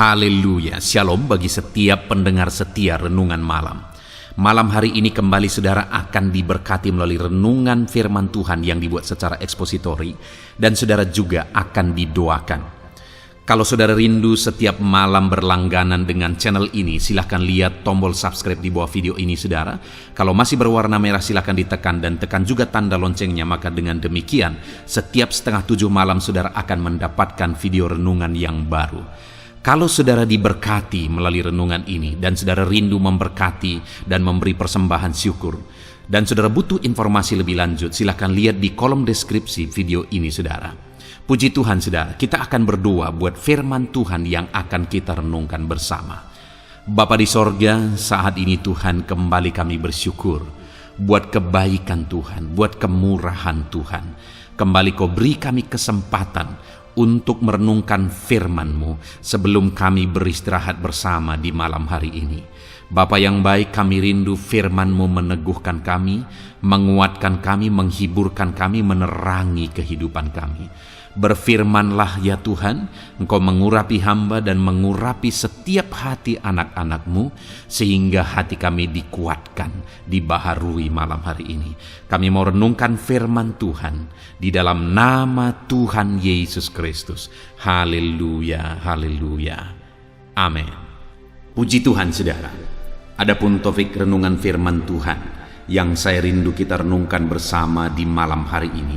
Haleluya, shalom bagi setiap pendengar setia Renungan Malam. Malam hari ini kembali saudara akan diberkati melalui renungan firman Tuhan yang dibuat secara ekspositori, dan saudara juga akan didoakan. Kalau saudara rindu setiap malam berlangganan dengan channel ini, silahkan lihat tombol subscribe di bawah video ini saudara. Kalau masih berwarna merah silahkan ditekan dan tekan juga tanda loncengnya, maka dengan demikian setiap 6:30 malam saudara akan mendapatkan video renungan yang baru. Kalau saudara diberkati melalui renungan ini dan saudara rindu memberkati dan memberi persembahan syukur, dan saudara butuh informasi lebih lanjut, silakan lihat di kolom deskripsi video ini saudara. Puji Tuhan saudara, kita akan berdoa buat firman Tuhan yang akan kita renungkan bersama. Bapa di sorga, saat ini Tuhan kembali kami bersyukur buat kebaikan Tuhan, buat kemurahan Tuhan. Kembali Kau beri kami kesempatan untuk merenungkan firman-Mu sebelum kami beristirahat bersama di malam hari ini. Bapa yang baik, kami rindu firman-Mu meneguhkan kami, menguatkan kami, menghiburkan kami, menerangi kehidupan kami. Berfirmanlah ya Tuhan, Engkau mengurapi hamba dan mengurapi setiap hati anak-anak-Mu, sehingga hati kami dikuatkan, dibaharui malam hari ini. Kami mau renungkan firman Tuhan di dalam nama Tuhan Yesus Kristus. Haleluya, haleluya. Amin. Puji Tuhan saudara. Adapun topik renungan firman Tuhan yang saya rindu kita renungkan bersama di malam hari ini,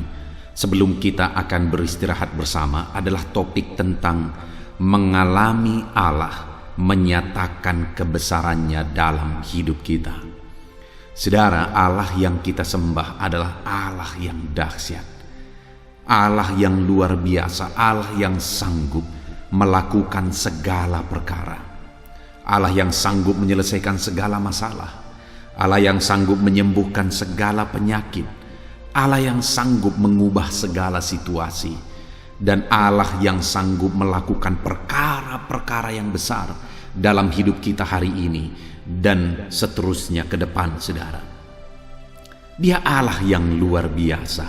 sebelum kita akan beristirahat bersama, adalah topik tentang mengalami Allah menyatakan kebesarannya dalam hidup kita. Saudara, Allah yang kita sembah adalah Allah yang dahsyat, Allah yang luar biasa, Allah yang sanggup melakukan segala perkara, Allah yang sanggup menyelesaikan segala masalah, Allah yang sanggup menyembuhkan segala penyakit, Allah yang sanggup mengubah segala situasi, dan Allah yang sanggup melakukan perkara-perkara yang besar dalam hidup kita hari ini dan seterusnya ke depan saudara. Dia Allah yang luar biasa,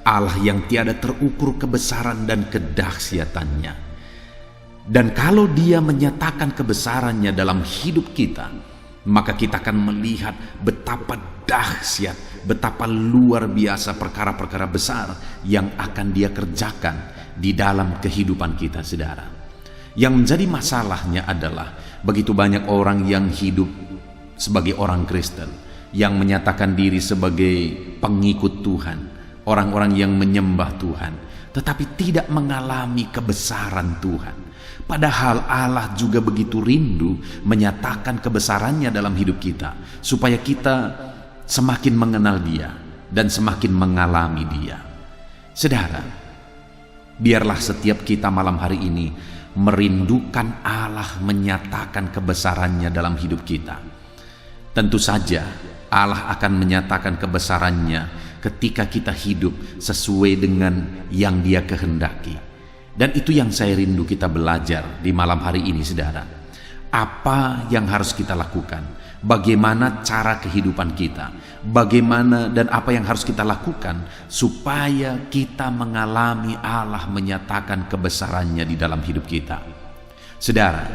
Allah yang tiada terukur kebesaran dan kedahsyatannya. Dan kalau Dia menyatakan kebesarannya dalam hidup kita, maka kita akan melihat betapa dahsyat, betapa luar biasa perkara-perkara besar yang akan Dia kerjakan di dalam kehidupan kita saudara. Yang menjadi masalahnya adalah begitu banyak orang yang hidup sebagai orang Kristen, yang menyatakan diri sebagai pengikut Tuhan, orang-orang yang menyembah Tuhan, tetapi tidak mengalami kebesaran Tuhan. Padahal Allah juga begitu rindu menyatakan kebesarannya dalam hidup kita, supaya kita semakin mengenal Dia dan semakin mengalami Dia. Saudara, biarlah setiap kita malam hari ini merindukan Allah menyatakan kebesarannya dalam hidup kita. Tentu saja Allah akan menyatakan kebesarannya ketika kita hidup sesuai dengan yang Dia kehendaki. Dan itu yang saya rindu kita belajar di malam hari ini saudara. Apa yang harus kita lakukan? Bagaimana cara kehidupan kita? Bagaimana dan apa yang harus kita lakukan supaya kita mengalami Allah menyatakan kebesarannya di dalam hidup kita? Saudara,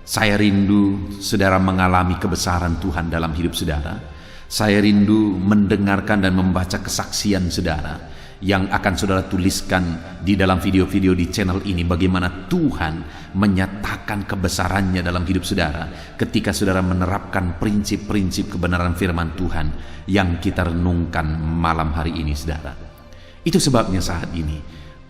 saya rindu saudara mengalami kebesaran Tuhan dalam hidup saudara. Saya rindu mendengarkan dan membaca kesaksian saudara yang akan saudara tuliskan di dalam video-video di channel ini, bagaimana Tuhan menyatakan kebesarannya dalam hidup saudara ketika saudara menerapkan prinsip-prinsip kebenaran firman Tuhan yang kita renungkan malam hari ini saudara. Itu sebabnya saat ini,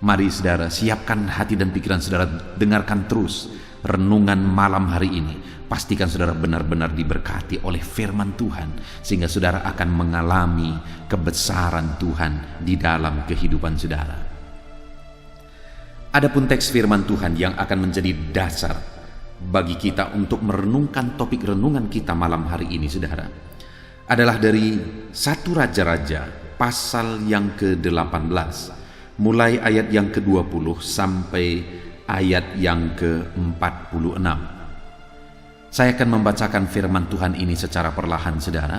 mari saudara siapkan hati dan pikiran saudara, dengarkan terus renungan malam hari ini. Pastikan saudara benar-benar diberkati oleh firman Tuhan, sehingga saudara akan mengalami kebesaran Tuhan di dalam kehidupan saudara. Adapun teks firman Tuhan yang akan menjadi dasar bagi kita untuk merenungkan topik renungan kita malam hari ini saudara, adalah dari 1 Raja-Raja pasal yang ke-18, mulai ayat yang ke-20 sampai ayat yang ke-46. Saya akan membacakan firman Tuhan ini secara perlahan saudara.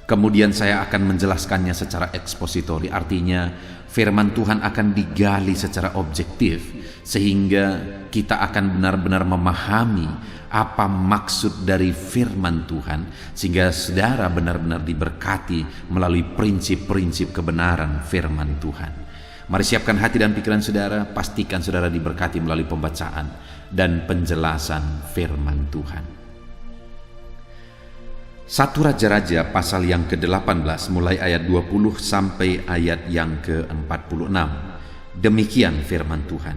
Kemudian saya akan menjelaskannya secara ekspositori, artinya firman Tuhan akan digali secara objektif sehingga kita akan benar-benar memahami apa maksud dari firman Tuhan, sehingga saudara benar-benar diberkati melalui prinsip-prinsip kebenaran firman Tuhan. Mari siapkan hati dan pikiran saudara, pastikan saudara diberkati melalui pembacaan dan penjelasan firman Tuhan. 1 Raja-Raja pasal yang ke-18 mulai ayat 20 sampai ayat yang ke-46. Demikian firman Tuhan.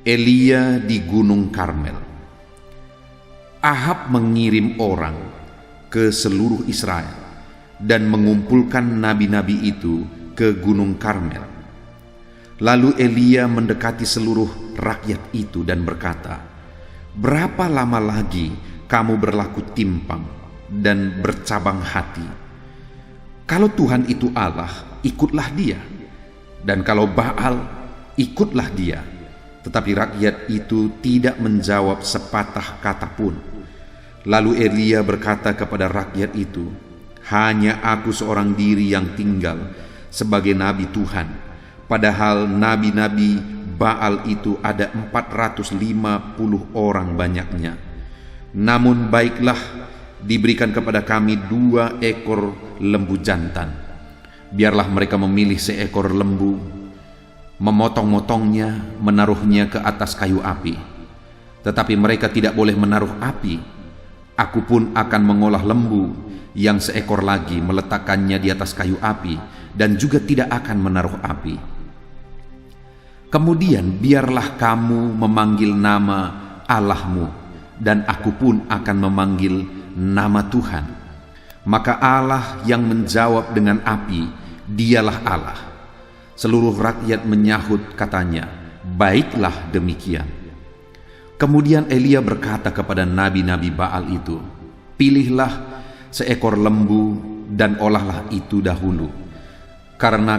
Elia di Gunung Karmel. Ahab mengirim orang ke seluruh Israel dan mengumpulkan nabi-nabi itu ke Gunung Karmel. Lalu Elia mendekati seluruh rakyat itu dan berkata, "Berapa lama lagi kamu berlaku timpang dan bercabang hati? Kalau Tuhan itu Allah, ikutlah dia, dan kalau Baal, ikutlah dia." Tetapi rakyat itu tidak menjawab sepatah kata pun. Lalu Elia berkata kepada rakyat itu, "Hanya aku seorang diri yang tinggal sebagai nabi Tuhan, padahal nabi-nabi Baal itu ada 450 orang banyaknya. Namun baiklah, diberikan kepada kami 2 ekor lembu jantan. Biarlah mereka memilih seekor lembu, memotong-motongnya, menaruhnya ke atas kayu api. Tetapi mereka tidak boleh menaruh api. Aku pun akan mengolah lembu yang seekor lagi, meletakkannya di atas kayu api, dan juga tidak akan menaruh api. Kemudian biarlah kamu memanggil nama Allahmu, dan aku pun akan memanggil nama Tuhan. Maka Allah yang menjawab dengan api, dialah Allah." Seluruh rakyat menyahut katanya, "Baiklah demikian." Kemudian Elia berkata kepada nabi-nabi Baal itu, "Pilihlah seekor lembu dan olahlah itu dahulu, karena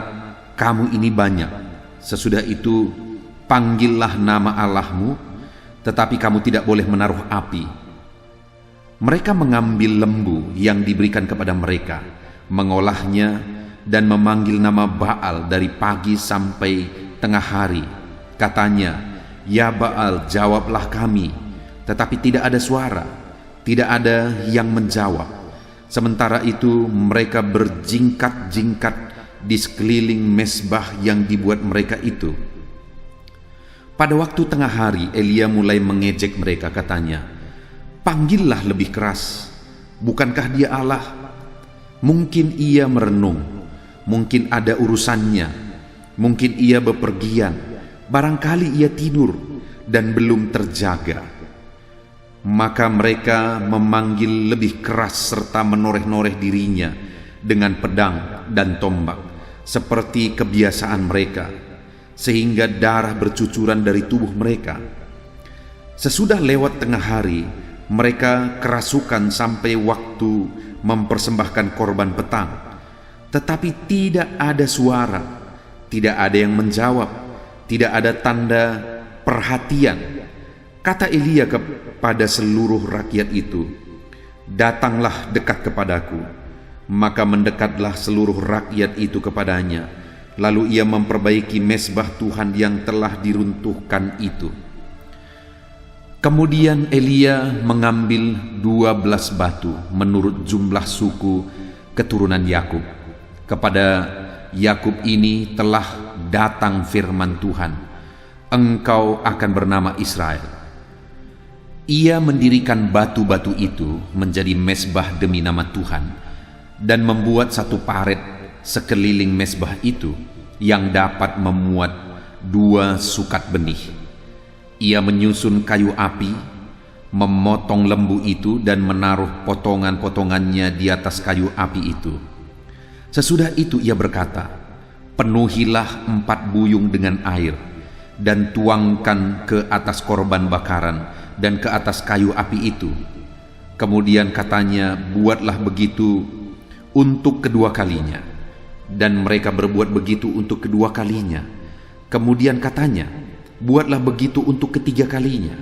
kamu ini banyak. Sesudah itu panggillah nama Allahmu, tetapi kamu tidak boleh menaruh api." Mereka mengambil lembu yang diberikan kepada mereka, mengolahnya, dan memanggil nama Baal dari pagi sampai tengah hari. Katanya, "Ya Baal, jawablah kami." Tetapi tidak ada suara, tidak ada yang menjawab. Sementara itu mereka berjingkat-jingkat di sekeliling mezbah yang dibuat mereka itu. Pada waktu tengah hari Elia mulai mengejek mereka, katanya, "Panggillah lebih keras. Bukankah dia Allah? Mungkin ia merenung, mungkin ada urusannya, mungkin ia bepergian, barangkali ia tidur dan belum terjaga." Maka mereka memanggil lebih keras serta menoreh-noreh dirinya dengan pedang dan tombak, seperti kebiasaan mereka, sehingga darah bercucuran dari tubuh mereka. Sesudah lewat tengah hari, mereka kerasukan sampai waktu mempersembahkan korban petang. Tetapi tidak ada suara, tidak ada yang menjawab, tidak ada tanda perhatian. Kata Elia kepada seluruh rakyat itu, "Datanglah dekat kepadaku." Maka mendekatlah seluruh rakyat itu kepadanya. Lalu ia memperbaiki mezbah Tuhan yang telah diruntuhkan itu. Kemudian Elia mengambil 12 batu menurut jumlah suku keturunan Yakub. Kepada Yakub ini telah datang firman Tuhan, "Engkau akan bernama Israel." Ia mendirikan batu-batu itu menjadi mezbah demi nama Tuhan, dan membuat satu paret sekeliling mezbah itu yang dapat memuat 2 sukat benih. Ia menyusun kayu api, memotong lembu itu dan menaruh potongan-potongannya di atas kayu api itu. Sesudah itu ia berkata, "Penuhilah 4 buyung dengan air, dan tuangkan ke atas korban bakaran dan ke atas kayu api itu." Kemudian katanya, "Buatlah begitu untuk kedua kalinya." Dan mereka berbuat begitu untuk kedua kalinya. Kemudian katanya, "Buatlah begitu untuk ketiga kalinya."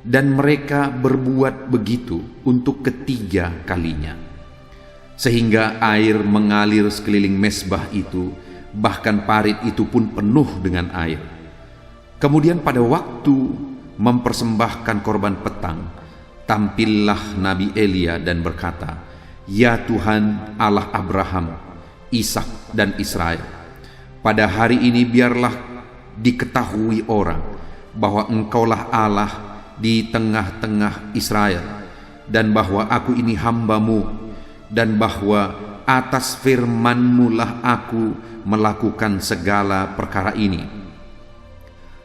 Dan mereka berbuat begitu untuk ketiga kalinya. Sehingga air mengalir sekeliling mezbah itu, bahkan parit itu pun penuh dengan air. Kemudian pada waktu mempersembahkan korban petang, tampillah Nabi Elia dan berkata, "Ya Tuhan Allah Abraham, Ishak dan Israel, pada hari ini biarlah diketahui orang bahwa Engkaulah Allah di tengah-tengah Israel, dan bahwa aku ini hamba-Mu, dan bahwa atas firman-Mu lah aku melakukan segala perkara ini.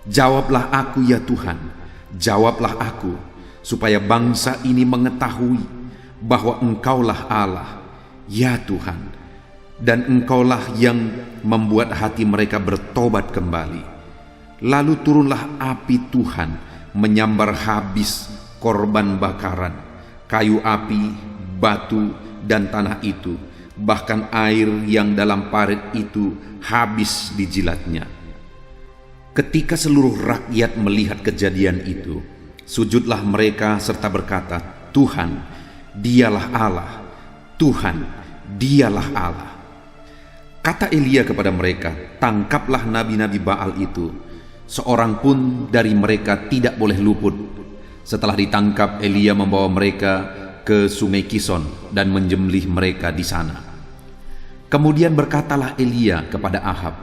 Jawablah aku ya Tuhan, jawablah aku, supaya bangsa ini mengetahui bahwa Engkaulah Allah, ya Tuhan, dan Engkaulah yang membuat hati mereka bertobat kembali." Lalu turunlah api Tuhan menyambar habis korban bakaran, kayu api, batu, dan tanah itu, bahkan air yang dalam parit itu habis dijilatnya. Ketika seluruh rakyat melihat kejadian itu, sujudlah mereka serta berkata, "Tuhan, Dialah Allah, Tuhan, Dialah Allah." Kata Elia kepada mereka, "Tangkaplah nabi-nabi Baal itu, seorang pun dari mereka tidak boleh luput." Setelah ditangkap, Elia membawa mereka ke sungai Kison dan menyembelih mereka di sana. Kemudian berkatalah Elia kepada Ahab,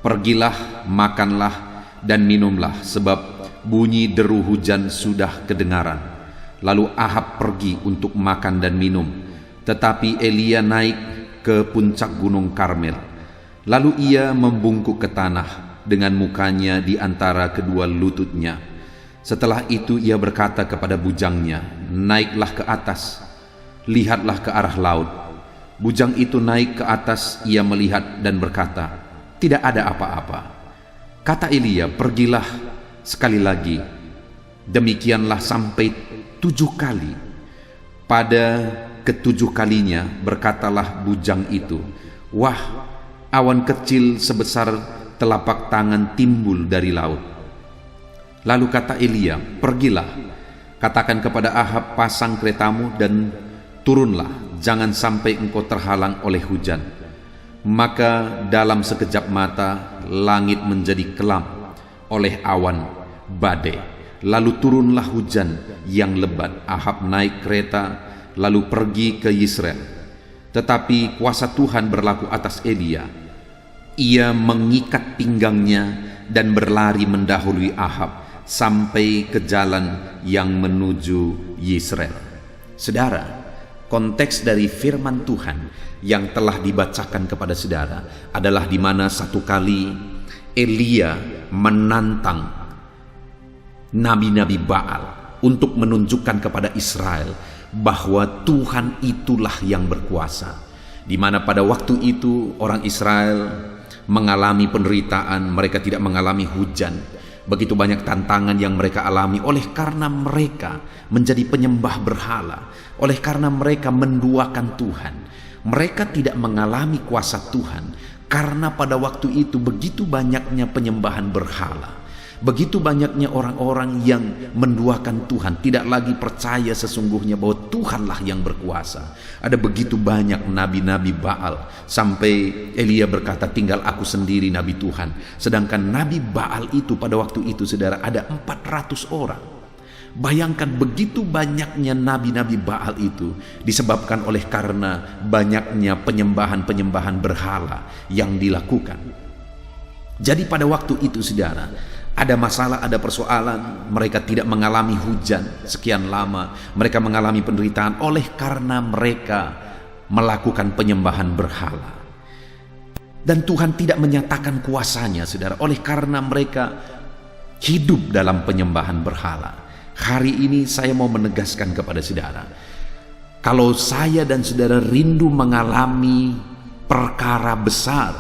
"Pergilah, makanlah dan minumlah, sebab bunyi deru hujan sudah kedengaran." Lalu Ahab pergi untuk makan dan minum, tetapi Elia naik ke puncak gunung Karmel. Lalu ia membungkuk ke tanah dengan mukanya di antara kedua lututnya. Setelah itu ia berkata kepada bujangnya, "Naiklah ke atas, lihatlah ke arah laut." Bujang itu naik ke atas, ia melihat dan berkata, "Tidak ada apa-apa." Kata Elia, "Pergilah sekali lagi." Demikianlah sampai 7 kali. Pada ke-7 kalinya berkatalah bujang itu, "Wah, awan kecil sebesar telapak tangan timbul dari laut." Lalu kata Elia, "Pergilah, katakan kepada Ahab, pasang keretamu dan turunlah, jangan sampai engkau terhalang oleh hujan." Maka dalam sekejap mata langit menjadi kelam oleh awan badai, lalu turunlah hujan yang lebat. Ahab naik kereta lalu pergi ke Yisrael. Tetapi kuasa Tuhan berlaku atas Elia. Ia mengikat pinggangnya dan berlari mendahului Ahab sampai ke jalan yang menuju Yisrael. Saudara, konteks dari firman Tuhan yang telah dibacakan kepada saudara adalah di mana satu kali Elia menantang nabi-nabi Baal untuk menunjukkan kepada Israel bahwa Tuhan itulah yang berkuasa. Di mana pada waktu itu orang Israel mengalami penderitaan, mereka tidak mengalami hujan. Begitu banyak tantangan yang mereka alami oleh karena mereka menjadi penyembah berhala, oleh karena mereka menduakan Tuhan. Mereka tidak mengalami kuasa Tuhan karena pada waktu itu begitu banyaknya penyembahan berhala. Begitu banyaknya orang-orang yang menduakan Tuhan, tidak lagi percaya sesungguhnya bahwa Tuhanlah yang berkuasa. Ada begitu banyak nabi-nabi Baal, sampai Elia berkata, "Tinggal aku sendiri nabi Tuhan." Sedangkan nabi Baal itu pada waktu itu, saudara, ada 400 orang. Bayangkan begitu banyaknya nabi-nabi Baal itu disebabkan oleh karena banyaknya penyembahan-penyembahan berhala yang dilakukan. Jadi pada waktu itu, saudara, ada masalah, ada persoalan. Mereka tidak mengalami hujan sekian lama. Mereka mengalami penderitaan oleh karena mereka melakukan penyembahan berhala. Dan Tuhan tidak menyatakan kuasanya, saudara, oleh karena mereka hidup dalam penyembahan berhala. Hari ini saya mau menegaskan kepada saudara, kalau saya dan saudara rindu mengalami perkara besar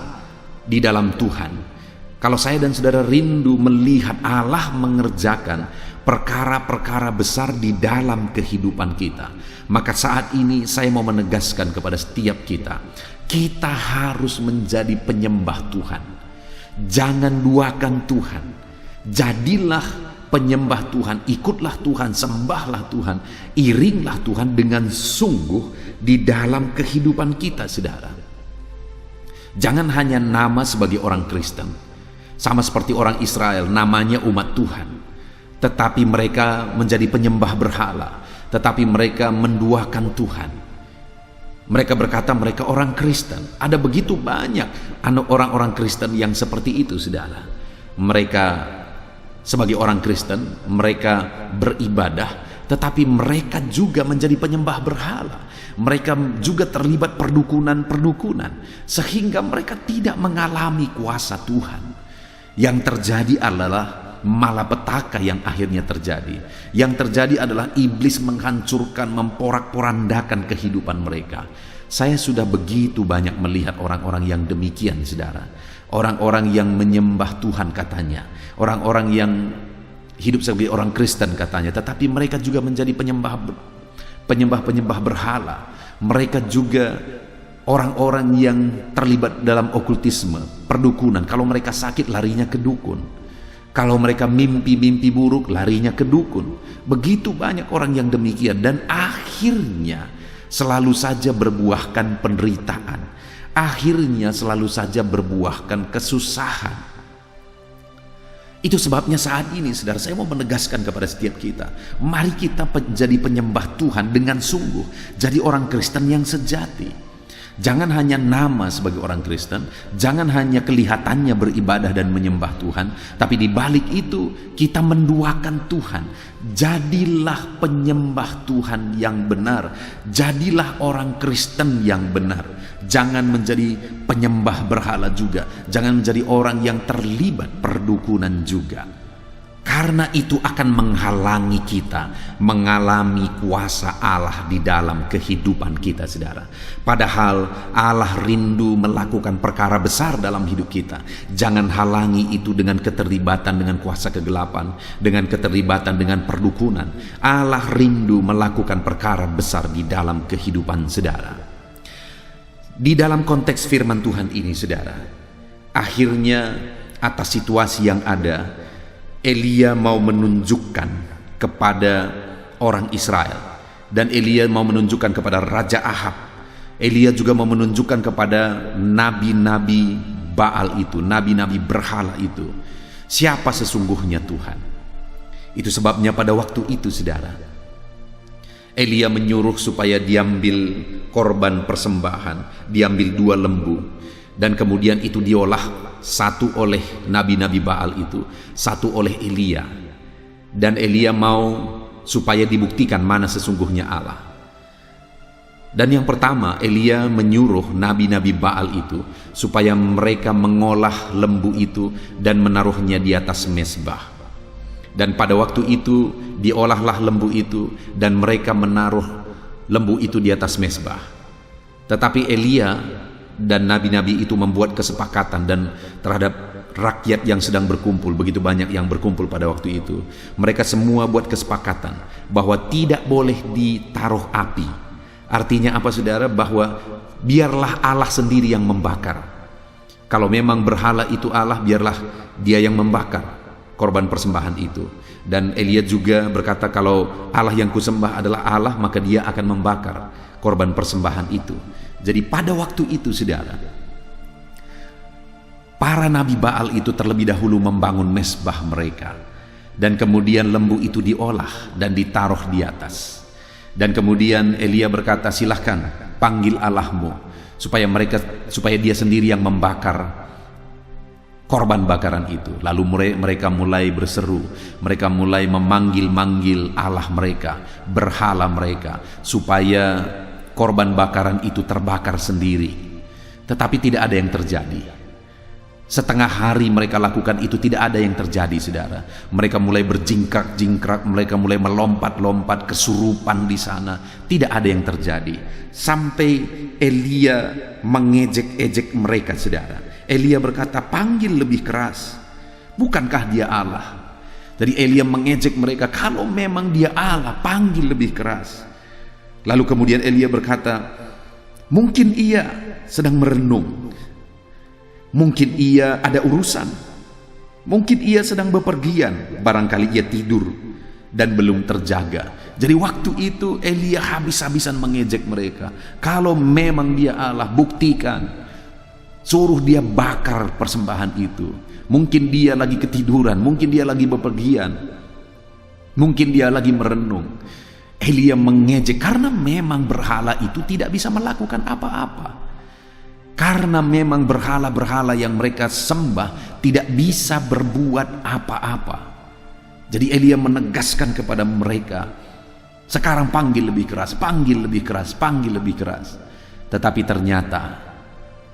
di dalam Tuhan, kalau saya dan saudara rindu melihat Allah mengerjakan perkara-perkara besar di dalam kehidupan kita, maka saat ini saya mau menegaskan kepada setiap kita, kita harus menjadi penyembah Tuhan. Jangan duakan Tuhan. Jadilah penyembah Tuhan, ikutlah Tuhan, sembahlah Tuhan, iringlah Tuhan dengan sungguh di dalam kehidupan kita, saudara. Jangan hanya nama sebagai orang Kristen. Sama seperti orang Israel, namanya umat Tuhan, tetapi mereka menjadi penyembah berhala, tetapi mereka menduakan Tuhan. Mereka berkata mereka orang Kristen. Ada begitu banyak orang-orang Kristen yang seperti itu, saudara. Mereka sebagai orang Kristen, mereka beribadah, tetapi mereka juga menjadi penyembah berhala. Mereka juga terlibat perdukunan-perdukunan, sehingga mereka tidak mengalami kuasa Tuhan. Yang terjadi adalah malapetaka yang akhirnya terjadi. Yang terjadi adalah iblis menghancurkan, memporak-porandakan kehidupan mereka. Saya sudah begitu banyak melihat orang-orang yang demikian, saudara. Orang-orang yang menyembah Tuhan katanya, orang-orang yang hidup sebagai orang Kristen katanya, tetapi mereka juga menjadi penyembah berhala. Mereka juga orang-orang yang terlibat dalam okultisme, perdukunan. Kalau mereka sakit, larinya ke dukun. Kalau mereka mimpi-mimpi buruk, larinya ke dukun. Begitu banyak orang yang demikian, dan akhirnya selalu saja berbuahkan penderitaan. Akhirnya selalu saja berbuahkan kesusahan. Itu sebabnya saat ini, saudara, saya mau menegaskan kepada setiap kita, mari kita menjadi penyembah Tuhan dengan sungguh, jadi orang Kristen yang sejati. Jangan hanya nama sebagai orang Kristen, jangan hanya kelihatannya beribadah dan menyembah Tuhan, tapi di balik itu kita menduakan Tuhan. Jadilah penyembah Tuhan yang benar, jadilah orang Kristen yang benar. Jangan menjadi penyembah berhala juga, jangan menjadi orang yang terlibat perdukunan juga. Karena itu akan menghalangi kita mengalami kuasa Allah di dalam kehidupan kita, saudara. Padahal Allah rindu melakukan perkara besar dalam hidup kita. Jangan halangi itu dengan keterlibatan dengan kuasa kegelapan, dengan keterlibatan dengan perdukunan. Allah rindu melakukan perkara besar di dalam kehidupan saudara. Di dalam konteks firman Tuhan ini, saudara, akhirnya atas situasi yang ada, Elia mau menunjukkan kepada orang Israel, dan Elia mau menunjukkan kepada Raja Ahab. Elia juga mau menunjukkan kepada nabi-nabi Baal itu, nabi-nabi berhala itu, siapa sesungguhnya Tuhan. Itu sebabnya pada waktu itu, saudara, Elia menyuruh supaya diambil korban persembahan, diambil 2 lembu, dan kemudian itu diolah, satu oleh nabi-nabi Baal itu, satu oleh Elia. Dan Elia mau supaya dibuktikan mana sesungguhnya Allah. Dan yang pertama, Elia menyuruh nabi-nabi Baal itu supaya mereka mengolah lembu itu dan menaruhnya di atas mezbah. Dan pada waktu itu diolahlah lembu itu dan mereka menaruh lembu itu di atas mezbah. Tetapi Elia dan nabi-nabi itu membuat kesepakatan, dan terhadap rakyat yang sedang berkumpul, begitu banyak yang berkumpul pada waktu itu, mereka semua buat kesepakatan bahwa tidak boleh ditaruh api. Artinya apa, saudara? Bahwa biarlah Allah sendiri yang membakar. Kalau memang berhala itu Allah, biarlah dia yang membakar korban persembahan itu. Dan Elia juga berkata, kalau Allah yang kusembah adalah Allah, maka dia akan membakar korban persembahan itu. Jadi pada waktu itu, saudara, para nabi Baal itu terlebih dahulu membangun mezbah mereka, dan kemudian lembu itu diolah dan ditaruh di atas. Dan kemudian Elia berkata, silahkan panggil Allahmu supaya dia sendiri yang membakar korban bakaran itu. Lalu mereka mulai berseru, mereka mulai memanggil-manggil Allah mereka, berhala mereka, supaya korban bakaran itu terbakar sendiri. Tetapi tidak ada yang terjadi. Setengah hari mereka lakukan itu, tidak ada yang terjadi, saudara. Mereka mulai berjingkrak-jingkrak, mereka mulai melompat-lompat, kesurupan di sana. Tidak ada yang terjadi. Sampai Elia mengejek-ejek mereka, saudara. Elia berkata, panggil lebih keras. Bukankah dia Allah? Jadi Elia mengejek mereka, kalau memang dia Allah, panggil lebih keras. Lalu kemudian Elia berkata, mungkin ia sedang merenung, mungkin ia ada urusan, mungkin ia sedang bepergian, barangkali ia tidur dan belum terjaga. Jadi waktu itu Elia habis-habisan mengejek mereka. Kalau memang dia Allah, buktikan Suruh dia bakar persembahan itu. Mungkin dia lagi ketiduran, mungkin dia lagi bepergian, mungkin dia lagi merenung. Elia mengejek karena memang berhala itu tidak bisa melakukan apa-apa. Karena memang berhala-berhala yang mereka sembah tidak bisa berbuat apa-apa. Jadi Elia menegaskan kepada mereka, sekarang panggil lebih keras, panggil lebih keras, panggil lebih keras. Tetapi ternyata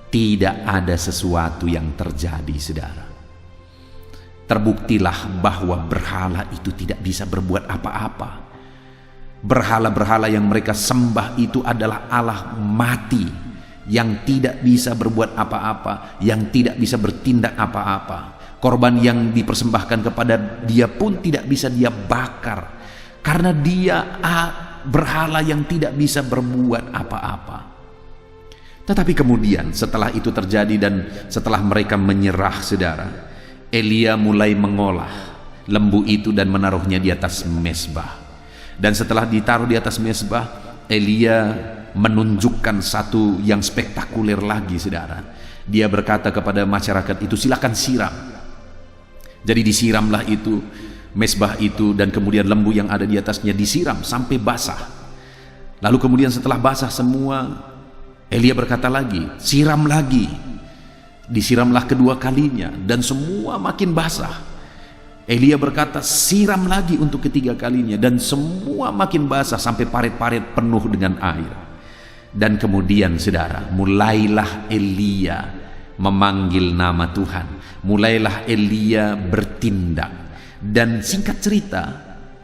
tidak ada sesuatu yang terjadi, saudara. Terbuktilah bahwa berhala itu tidak bisa berbuat apa-apa. Berhala-berhala yang mereka sembah itu adalah Allah mati, yang tidak bisa berbuat apa-apa, yang tidak bisa bertindak apa-apa. Korban yang dipersembahkan kepada dia pun tidak bisa dia bakar, karena dia berhala yang tidak bisa berbuat apa-apa. Tetapi kemudian setelah itu terjadi dan setelah mereka menyerah, saudara, Elia mulai mengolah lembu itu dan menaruhnya di atas mezbah. Dan setelah ditaruh di atas mezbah, Elia menunjukkan satu yang spektakuler lagi, saudara. Dia berkata kepada masyarakat itu, silakan siram. Jadi disiramlah itu mezbah itu, dan kemudian lembu yang ada di atasnya disiram sampai basah. Lalu kemudian setelah basah semua, Elia berkata lagi, siram lagi. Disiramlah kedua kalinya dan semua makin basah. Elia berkata, siram lagi untuk ketiga kalinya dan semua makin basah sampai parit-parit penuh dengan air. Dan kemudian, saudara, mulailah Elia memanggil nama Tuhan. Mulailah Elia bertindak. Dan singkat cerita,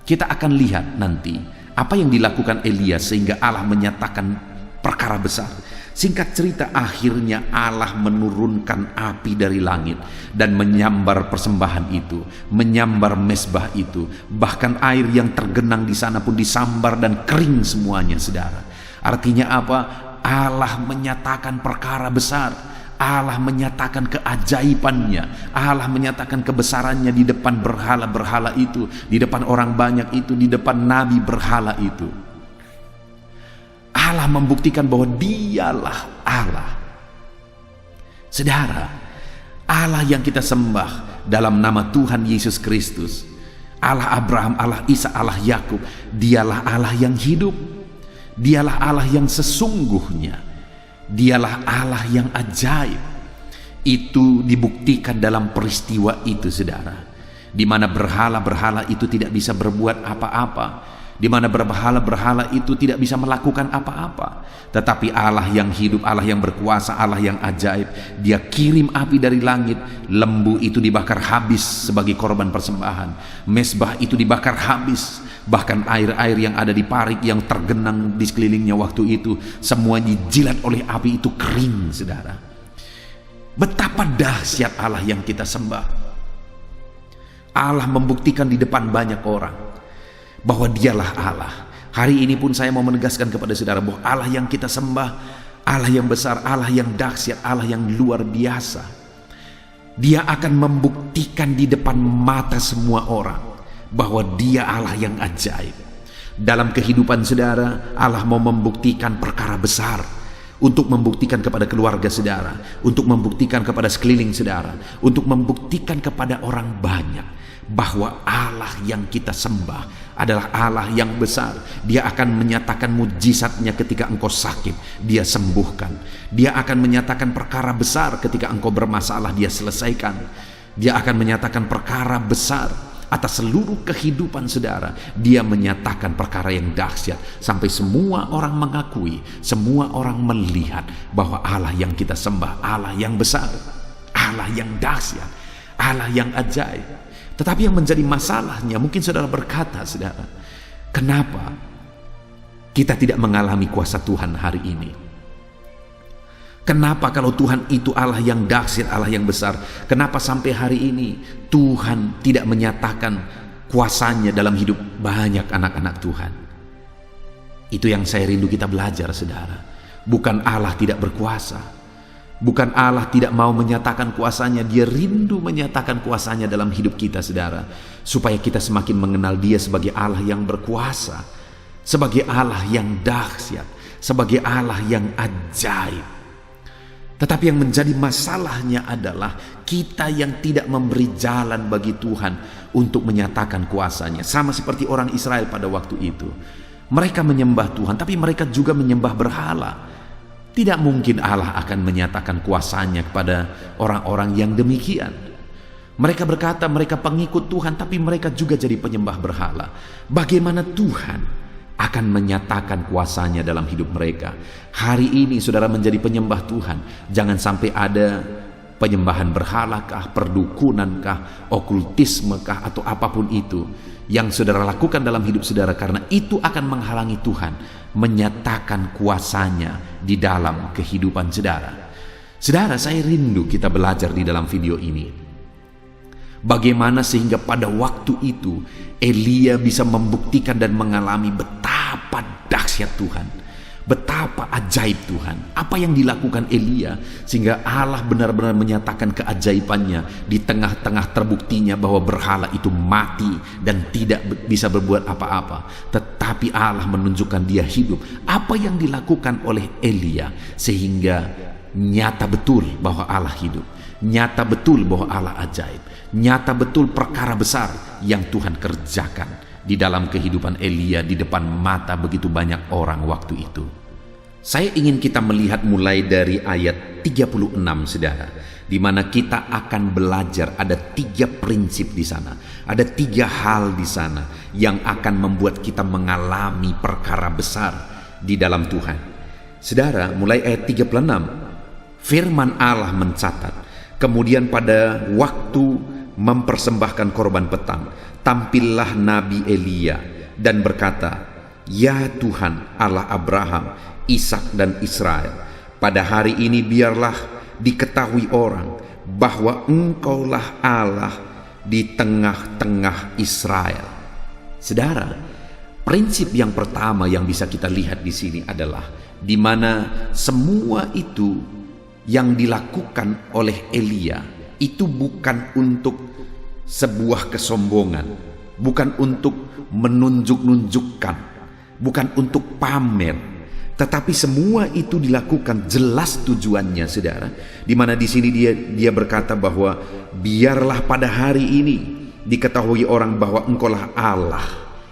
kita akan lihat nanti apa yang dilakukan Elia sehingga Allah menyatakan perkara besar. Singkat cerita, akhirnya Allah menurunkan api dari langit dan menyambar persembahan itu, menyambar mezbah itu. Bahkan air yang tergenang di sana pun disambar dan kering semuanya, saudara. Artinya apa? Allah menyatakan perkara besar. Allah menyatakan keajaibannya. Allah menyatakan kebesarannya di depan berhala-berhala itu, di depan orang banyak itu, di depan nabi berhala itu. Allah membuktikan bahwa dialah Allah. Saudara, Allah yang kita sembah dalam nama Tuhan Yesus Kristus, Allah Abraham, Allah Isa, Allah Yakub, dialah Allah yang hidup. Dialah Allah yang sesungguhnya. Dialah Allah yang ajaib. Itu dibuktikan dalam peristiwa itu, saudara, di mana berhala-berhala itu tidak bisa berbuat apa-apa, di mana berhala-berhala itu tidak bisa melakukan apa-apa. Tetapi Allah yang hidup, Allah yang berkuasa, Allah yang ajaib, dia kirim api dari langit. Lembu itu dibakar habis sebagai korban persembahan. Mezbah itu dibakar habis. Bahkan air-air yang ada di parit yang tergenang di sekelilingnya waktu itu, semua dijilat oleh api itu kering, saudara. Betapa dahsyat Allah yang kita sembah. Allah membuktikan di depan banyak orang bahwa dialah Allah. Hari ini pun saya mau menegaskan kepada saudara bahwa Allah yang kita sembah, Allah yang besar, Allah yang dahsyat, Allah yang luar biasa. Dia akan membuktikan di depan mata semua orang bahwa dia Allah yang ajaib. Dalam kehidupan saudara, Allah mau membuktikan perkara besar, untuk membuktikan kepada keluarga saudara, untuk membuktikan kepada sekeliling saudara, untuk membuktikan kepada orang banyak bahwa Allah yang kita sembah adalah Allah yang besar. Dia akan menyatakan mujizatnya ketika engkau sakit, dia sembuhkan. Dia akan menyatakan perkara besar ketika engkau bermasalah, dia selesaikan. Dia akan menyatakan perkara besar atas seluruh kehidupan saudara. Dia menyatakan perkara yang dahsyat sampai semua orang mengakui, semua orang melihat bahwa Allah yang kita sembah Allah yang besar, Allah yang dahsyat, Allah yang ajaib. Tetapi yang menjadi masalahnya, mungkin saudara berkata, saudara, kenapa kita tidak mengalami kuasa Tuhan hari ini? Kenapa kalau Tuhan itu Allah yang dahsyat, Allah yang besar, kenapa sampai hari ini Tuhan tidak menyatakan kuasanya dalam hidup banyak anak-anak Tuhan? Itu yang saya rindu kita belajar, saudara. Bukan Allah tidak berkuasa, bukan Allah tidak mau menyatakan kuasanya. Dia rindu menyatakan kuasanya dalam hidup kita, saudara, supaya kita semakin mengenal dia sebagai Allah yang berkuasa, sebagai Allah yang dahsyat, sebagai Allah yang ajaib. Tetapi yang menjadi masalahnya adalah kita yang tidak memberi jalan bagi Tuhan untuk menyatakan kuasanya. Sama seperti orang Israel pada waktu itu. Mereka menyembah Tuhan, tapi mereka juga menyembah berhala. Tidak mungkin Allah akan menyatakan kuasanya kepada orang-orang yang demikian. Mereka berkata mereka pengikut Tuhan, tapi mereka juga jadi penyembah berhala. Bagaimana Tuhan akan menyatakan kuasanya dalam hidup mereka? Hari ini saudara menjadi penyembah Tuhan, jangan sampai ada penyembahan berhalakah, perdukunankah, okultismekah, atau apapun itu yang saudara lakukan dalam hidup saudara, karena itu akan menghalangi Tuhan menyatakan kuasanya di dalam kehidupan saudara. Saudara, saya rindu kita belajar di dalam video ini bagaimana sehingga pada waktu itu Elia bisa membuktikan dan mengalami betapa dahsyat Tuhan, betapa ajaib Tuhan. Apa yang dilakukan Elia sehingga Allah benar-benar menyatakan keajaibannya di tengah-tengah terbuktinya bahwa berhala itu mati dan tidak bisa berbuat apa-apa, tetapi Allah menunjukkan dia hidup. Apa yang dilakukan oleh Elia sehingga nyata betul bahwa Allah hidup, nyata betul bahwa Allah ajaib, nyata betul perkara besar yang Tuhan kerjakan di dalam kehidupan Elia di depan mata begitu banyak orang waktu itu. Saya ingin kita melihat mulai dari ayat 36 saudara, di mana kita akan belajar ada 3 prinsip di sana, ada 3 hal di sana yang akan membuat kita mengalami perkara besar di dalam Tuhan. Saudara, mulai ayat 36, firman Allah mencatat, kemudian pada waktu mempersembahkan korban petang, tampillah Nabi Elia dan berkata, "Ya Tuhan Allah Abraham, Ishak dan Israel, pada hari ini biarlah diketahui orang bahwa Engkaulah Allah di tengah-tengah Israel." Saudara, prinsip yang pertama yang bisa kita lihat di sini adalah di mana semua itu yang dilakukan oleh Elia itu bukan untuk sebuah kesombongan, bukan untuk menunjuk-nunjukkan, bukan untuk pamer, tetapi semua itu dilakukan jelas tujuannya, saudara. Di mana di sini dia berkata bahwa biarlah pada hari ini diketahui orang bahwa Engkaulah Allah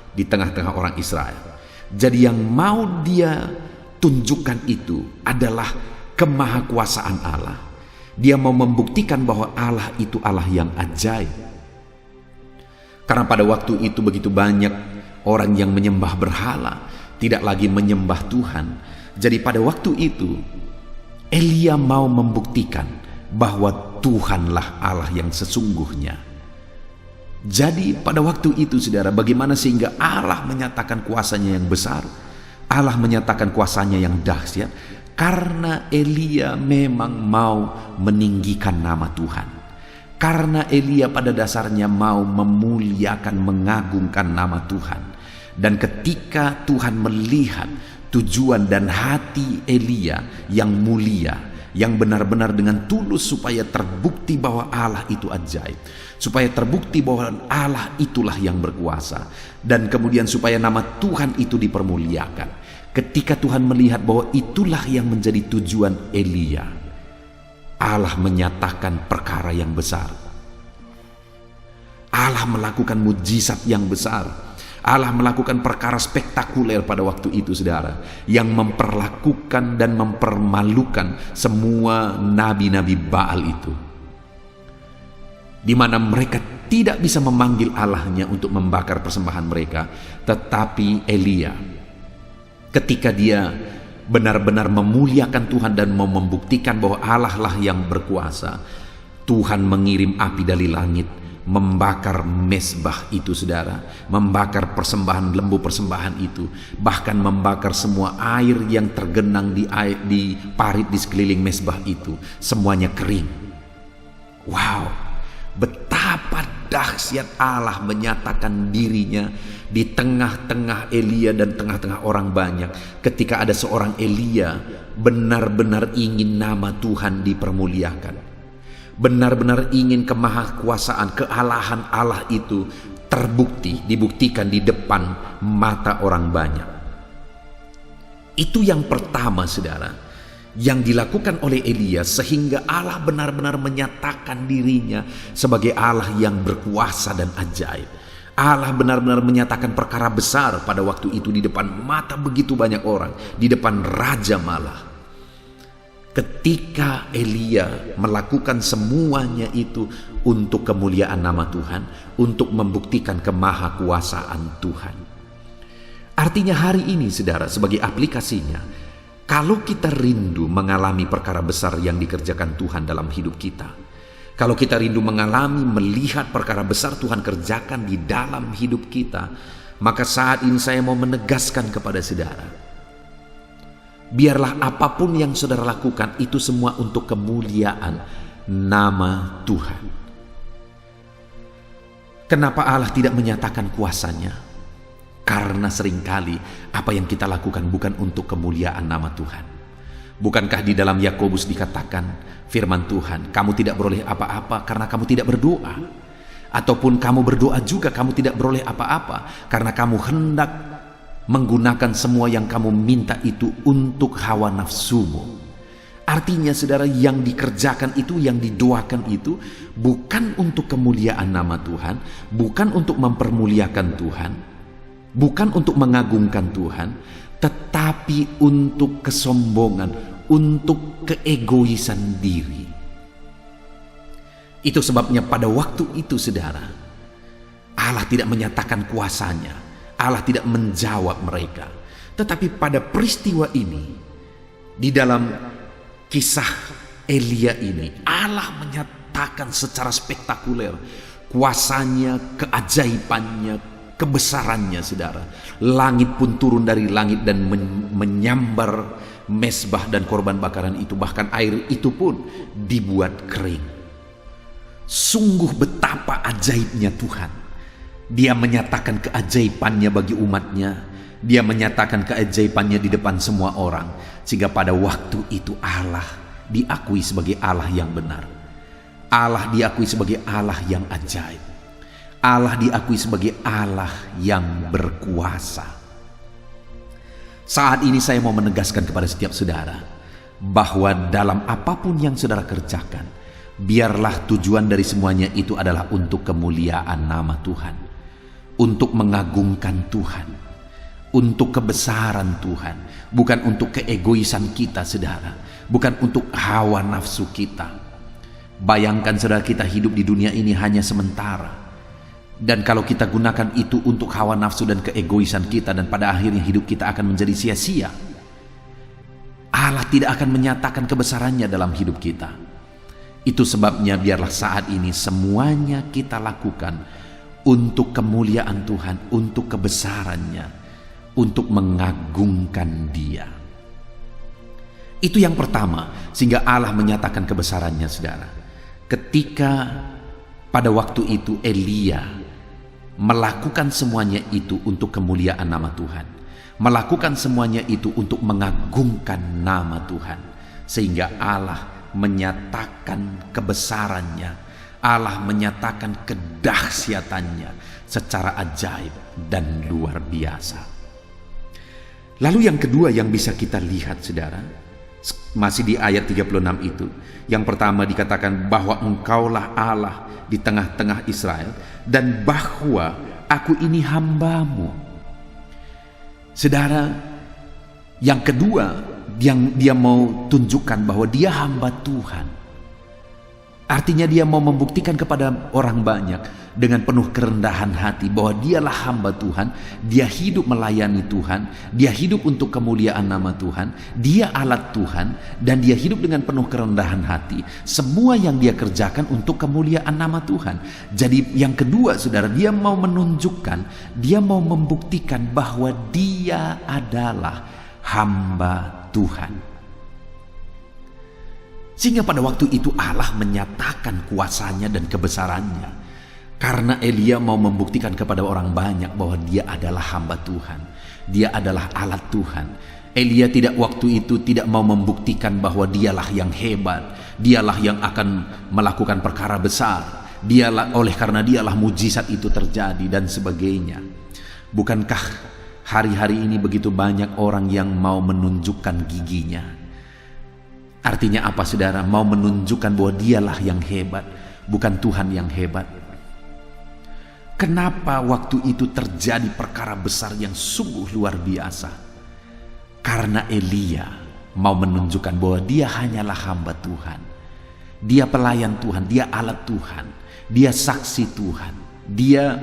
di tengah-tengah orang Israel. Jadi yang mau dia tunjukkan itu adalah kemahakuasaan Allah. Dia mau membuktikan bahwa Allah itu Allah yang ajaib. Karena pada waktu itu begitu banyak orang yang menyembah berhala, tidak lagi menyembah Tuhan. Jadi pada waktu itu Elia mau membuktikan bahwa Tuhanlah Allah yang sesungguhnya. Jadi pada waktu itu saudara, bagaimana sehingga Allah menyatakan kuasanya yang besar, Allah menyatakan kuasanya yang dahsyat, karena Elia memang mau meninggikan nama Tuhan. Karena Elia pada dasarnya mau memuliakan, mengagungkan nama Tuhan. Dan ketika Tuhan melihat tujuan dan hati Elia yang mulia, yang benar-benar dengan tulus supaya terbukti bahwa Allah itu ajaib, supaya terbukti bahwa Allah itulah yang berkuasa, dan kemudian supaya nama Tuhan itu dipermuliakan. Ketika Tuhan melihat bahwa itulah yang menjadi tujuan Elia, Allah menyatakan perkara yang besar. Allah melakukan mujizat yang besar. Allah melakukan perkara spektakuler pada waktu itu saudara, yang memperlakukan dan mempermalukan semua nabi-nabi Baal itu, di mana mereka tidak bisa memanggil Allahnya untuk membakar persembahan mereka. Tetapi Elia, ketika dia benar-benar memuliakan Tuhan dan mau membuktikan bahwa Allah lah yang berkuasa, Tuhan mengirim api dari langit membakar mesbah itu saudara, membakar persembahan lembu persembahan itu, bahkan membakar semua air yang tergenang di parit di sekeliling mesbah itu, semuanya kering. Wow, betapa dahsyat Allah menyatakan dirinya di tengah-tengah Elia dan tengah-tengah orang banyak. Ketika ada seorang Elia benar-benar ingin nama Tuhan dipermuliakan, benar-benar ingin kemahakuasaan, kealahan Allah itu dibuktikan di depan mata orang banyak. Itu yang pertama saudara, yang dilakukan oleh Elia sehingga Allah benar-benar menyatakan dirinya sebagai Allah yang berkuasa dan ajaib. Allah benar-benar menyatakan perkara besar pada waktu itu di depan mata begitu banyak orang, di depan raja malah. Ketika Elia melakukan semuanya itu untuk kemuliaan nama Tuhan, untuk membuktikan kemahakuasaan Tuhan. Artinya hari ini saudara, sebagai aplikasinya, kalau kita rindu mengalami perkara besar yang dikerjakan Tuhan dalam hidup kita, kalau kita rindu mengalami, melihat perkara besar Tuhan kerjakan di dalam hidup kita, maka saat ini saya mau menegaskan kepada saudara, biarlah apapun yang saudara lakukan itu semua untuk kemuliaan nama Tuhan. Kenapa Allah tidak menyatakan kuasanya? Karena seringkali apa yang kita lakukan bukan untuk kemuliaan nama Tuhan. Bukankah di dalam Yakobus dikatakan firman Tuhan, kamu tidak beroleh apa-apa karena kamu tidak berdoa. Ataupun kamu berdoa juga kamu tidak beroleh apa-apa karena kamu hendak menggunakan semua yang kamu minta itu untuk hawa nafsumu. Artinya saudara, yang dikerjakan itu, yang didoakan itu bukan untuk kemuliaan nama Tuhan, bukan untuk mempermuliakan Tuhan, bukan untuk mengagungkan Tuhan, tetapi untuk kesombongan, untuk keegoisan diri. Itu sebabnya pada waktu itu saudara, Allah tidak menyatakan kuasanya, Allah tidak menjawab mereka. Tetapi pada peristiwa ini, di dalam kisah Elia ini, Allah menyatakan secara spektakuler kuasanya, keajaibannya, kebesarannya saudara. Langit pun turun dari langit dan menyambar mesbah dan korban bakaran itu. Bahkan air itu pun dibuat kering. Sungguh betapa ajaibnya Tuhan. Dia menyatakan keajaibannya bagi umatnya. Dia menyatakan keajaibannya di depan semua orang. Sehingga pada waktu itu Allah diakui sebagai Allah yang benar. Allah diakui sebagai Allah yang ajaib. Allah diakui sebagai Allah yang berkuasa. Saat ini saya mau menegaskan kepada setiap saudara bahwa dalam apapun yang saudara kerjakan, biarlah tujuan dari semuanya itu adalah untuk kemuliaan nama Tuhan, untuk mengagungkan Tuhan, untuk kebesaran Tuhan, bukan untuk keegoisan kita saudara, bukan untuk hawa nafsu kita. Bayangkan saudara, kita hidup di dunia ini hanya sementara. Dan kalau kita gunakan itu untuk hawa nafsu dan keegoisan kita, dan pada akhirnya hidup kita akan menjadi sia-sia. Allah tidak akan menyatakan kebesarannya dalam hidup kita. Itu sebabnya biarlah saat ini semuanya kita lakukan untuk kemuliaan Tuhan, untuk kebesarannya, untuk mengagungkan Dia. Itu yang pertama, sehingga Allah menyatakan kebesarannya saudara. Ketika pada waktu itu Elia melakukan semuanya itu untuk kemuliaan nama Tuhan, melakukan semuanya itu untuk mengagungkan nama Tuhan, sehingga Allah menyatakan kebesarannya, Allah menyatakan kedahsyatannya secara ajaib dan luar biasa. Lalu yang kedua yang bisa kita lihat saudara, masih di ayat 36 itu. Yang pertama dikatakan bahwa engkaulah Allah di tengah-tengah Israel, dan bahwa aku ini hambamu. Saudara, yang kedua yang dia mau tunjukkan bahwa dia hamba Tuhan. Artinya dia mau membuktikan kepada orang banyak dengan penuh kerendahan hati bahwa dialah hamba Tuhan, dia hidup melayani Tuhan, dia hidup untuk kemuliaan nama Tuhan, dia alat Tuhan, dan dia hidup dengan penuh kerendahan hati. Semua yang dia kerjakan untuk kemuliaan nama Tuhan. Jadi yang kedua saudara, dia mau menunjukkan, dia mau membuktikan bahwa dia adalah hamba Tuhan. Sehingga pada waktu itu Allah menyatakan kuasanya dan kebesarannya. Karena Elia mau membuktikan kepada orang banyak bahwa dia adalah hamba Tuhan. Dia adalah alat Tuhan. Elia waktu itu tidak mau membuktikan bahwa dialah yang hebat. Dialah yang akan melakukan perkara besar. Karena dialah mujizat itu terjadi dan sebagainya. Bukankah hari-hari ini begitu banyak orang yang mau menunjukkan giginya? Artinya apa saudara? Mau menunjukkan bahwa dialah yang hebat, bukan Tuhan yang hebat. Kenapa waktu itu terjadi perkara besar yang sungguh luar biasa? Karena Elia mau menunjukkan bahwa dia hanyalah hamba Tuhan. Dia pelayan Tuhan, dia alat Tuhan, dia saksi Tuhan, dia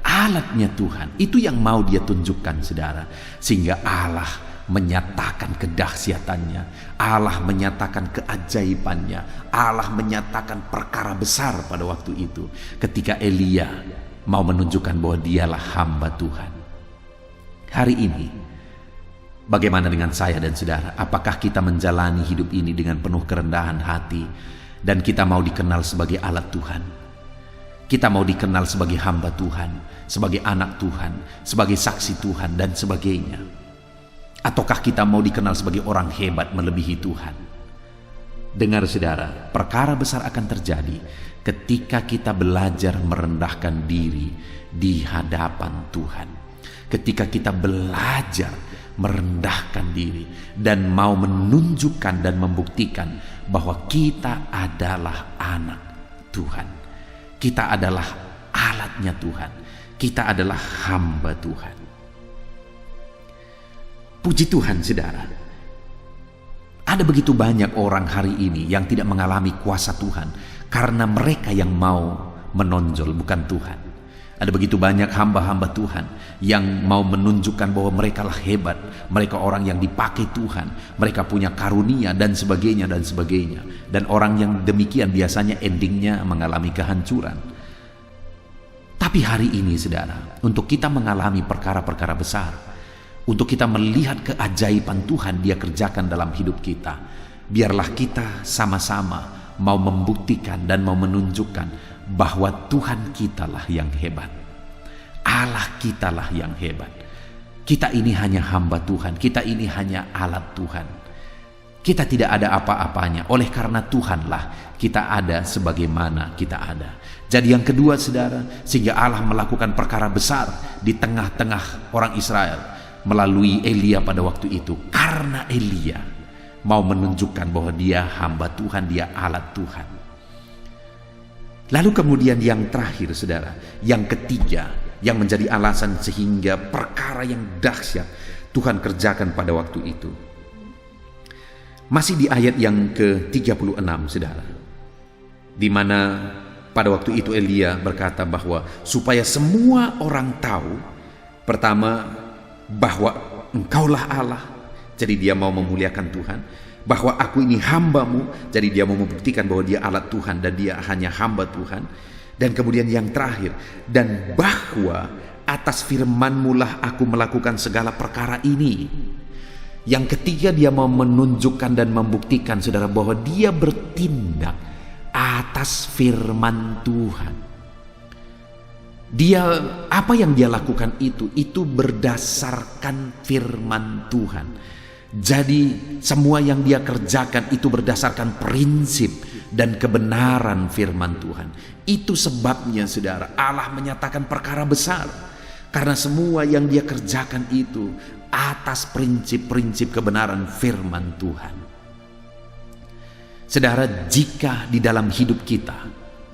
alatnya Tuhan. Itu yang mau dia tunjukkan saudara. Sehingga Allah menyatakan kedahsyatannya, Allah menyatakan keajaibannya, Allah menyatakan perkara besar pada waktu itu ketika Elia mau menunjukkan bahwa dialah hamba Tuhan. Hari ini bagaimana dengan saya dan saudara? Apakah kita menjalani hidup ini dengan penuh kerendahan hati dan kita mau dikenal sebagai alat Tuhan? Kita mau dikenal sebagai hamba Tuhan, sebagai anak Tuhan, sebagai saksi Tuhan dan sebagainya. Ataukah kita mau dikenal sebagai orang hebat melebihi Tuhan? Dengar saudara, perkara besar akan terjadi ketika kita belajar merendahkan diri di hadapan Tuhan. Ketika kita belajar merendahkan diri dan mau menunjukkan dan membuktikan bahwa kita adalah anak Tuhan. Kita adalah alatnya Tuhan. Kita adalah hamba Tuhan. Puji Tuhan saudara, ada begitu banyak orang hari ini yang tidak mengalami kuasa Tuhan karena mereka yang mau menonjol bukan Tuhan. Ada begitu banyak hamba-hamba Tuhan yang mau menunjukkan bahwa mereka lah hebat, mereka orang yang dipakai Tuhan, mereka punya karunia dan sebagainya dan sebagainya. Dan orang yang demikian biasanya endingnya mengalami kehancuran. Tapi hari ini saudara, untuk kita mengalami perkara-perkara besar, untuk kita melihat keajaiban Tuhan dia kerjakan dalam hidup kita, biarlah kita sama-sama mau membuktikan dan mau menunjukkan bahwa Tuhan kitalah yang hebat, Allah kitalah yang hebat. Kita ini hanya hamba Tuhan, kita ini hanya alat Tuhan. Kita tidak ada apa-apanya, oleh karena Tuhanlah kita ada sebagaimana kita ada. Jadi yang kedua saudara, sehingga Allah melakukan perkara besar di tengah-tengah orang Israel melalui Elia pada waktu itu, karena Elia mau menunjukkan bahwa dia hamba Tuhan, dia alat Tuhan. Lalu kemudian yang terakhir saudara, yang ketiga yang menjadi alasan sehingga perkara yang dahsyat Tuhan kerjakan pada waktu itu, masih di ayat yang ke-36 saudara, di mana pada waktu itu Elia berkata bahwa supaya semua orang tahu, pertama, bahwa engkaulah Allah, jadi dia mau memuliakan Tuhan. Bahwa aku ini hambamu, jadi dia mau membuktikan bahwa dia alat Tuhan dan dia hanya hamba Tuhan. Dan kemudian yang terakhir, dan bahwa atas firman-Mu lah aku melakukan segala perkara ini. Yang ketiga, dia mau menunjukkan dan membuktikan saudara bahwa dia bertindak atas firman Tuhan. Dia, apa yang dia lakukan itu berdasarkan firman Tuhan. Jadi semua yang dia kerjakan itu berdasarkan prinsip dan kebenaran firman Tuhan. Itu sebabnya saudara, Allah menyatakan perkara besar, karena semua yang dia kerjakan itu atas prinsip-prinsip kebenaran firman Tuhan. Saudara, jika di dalam hidup kita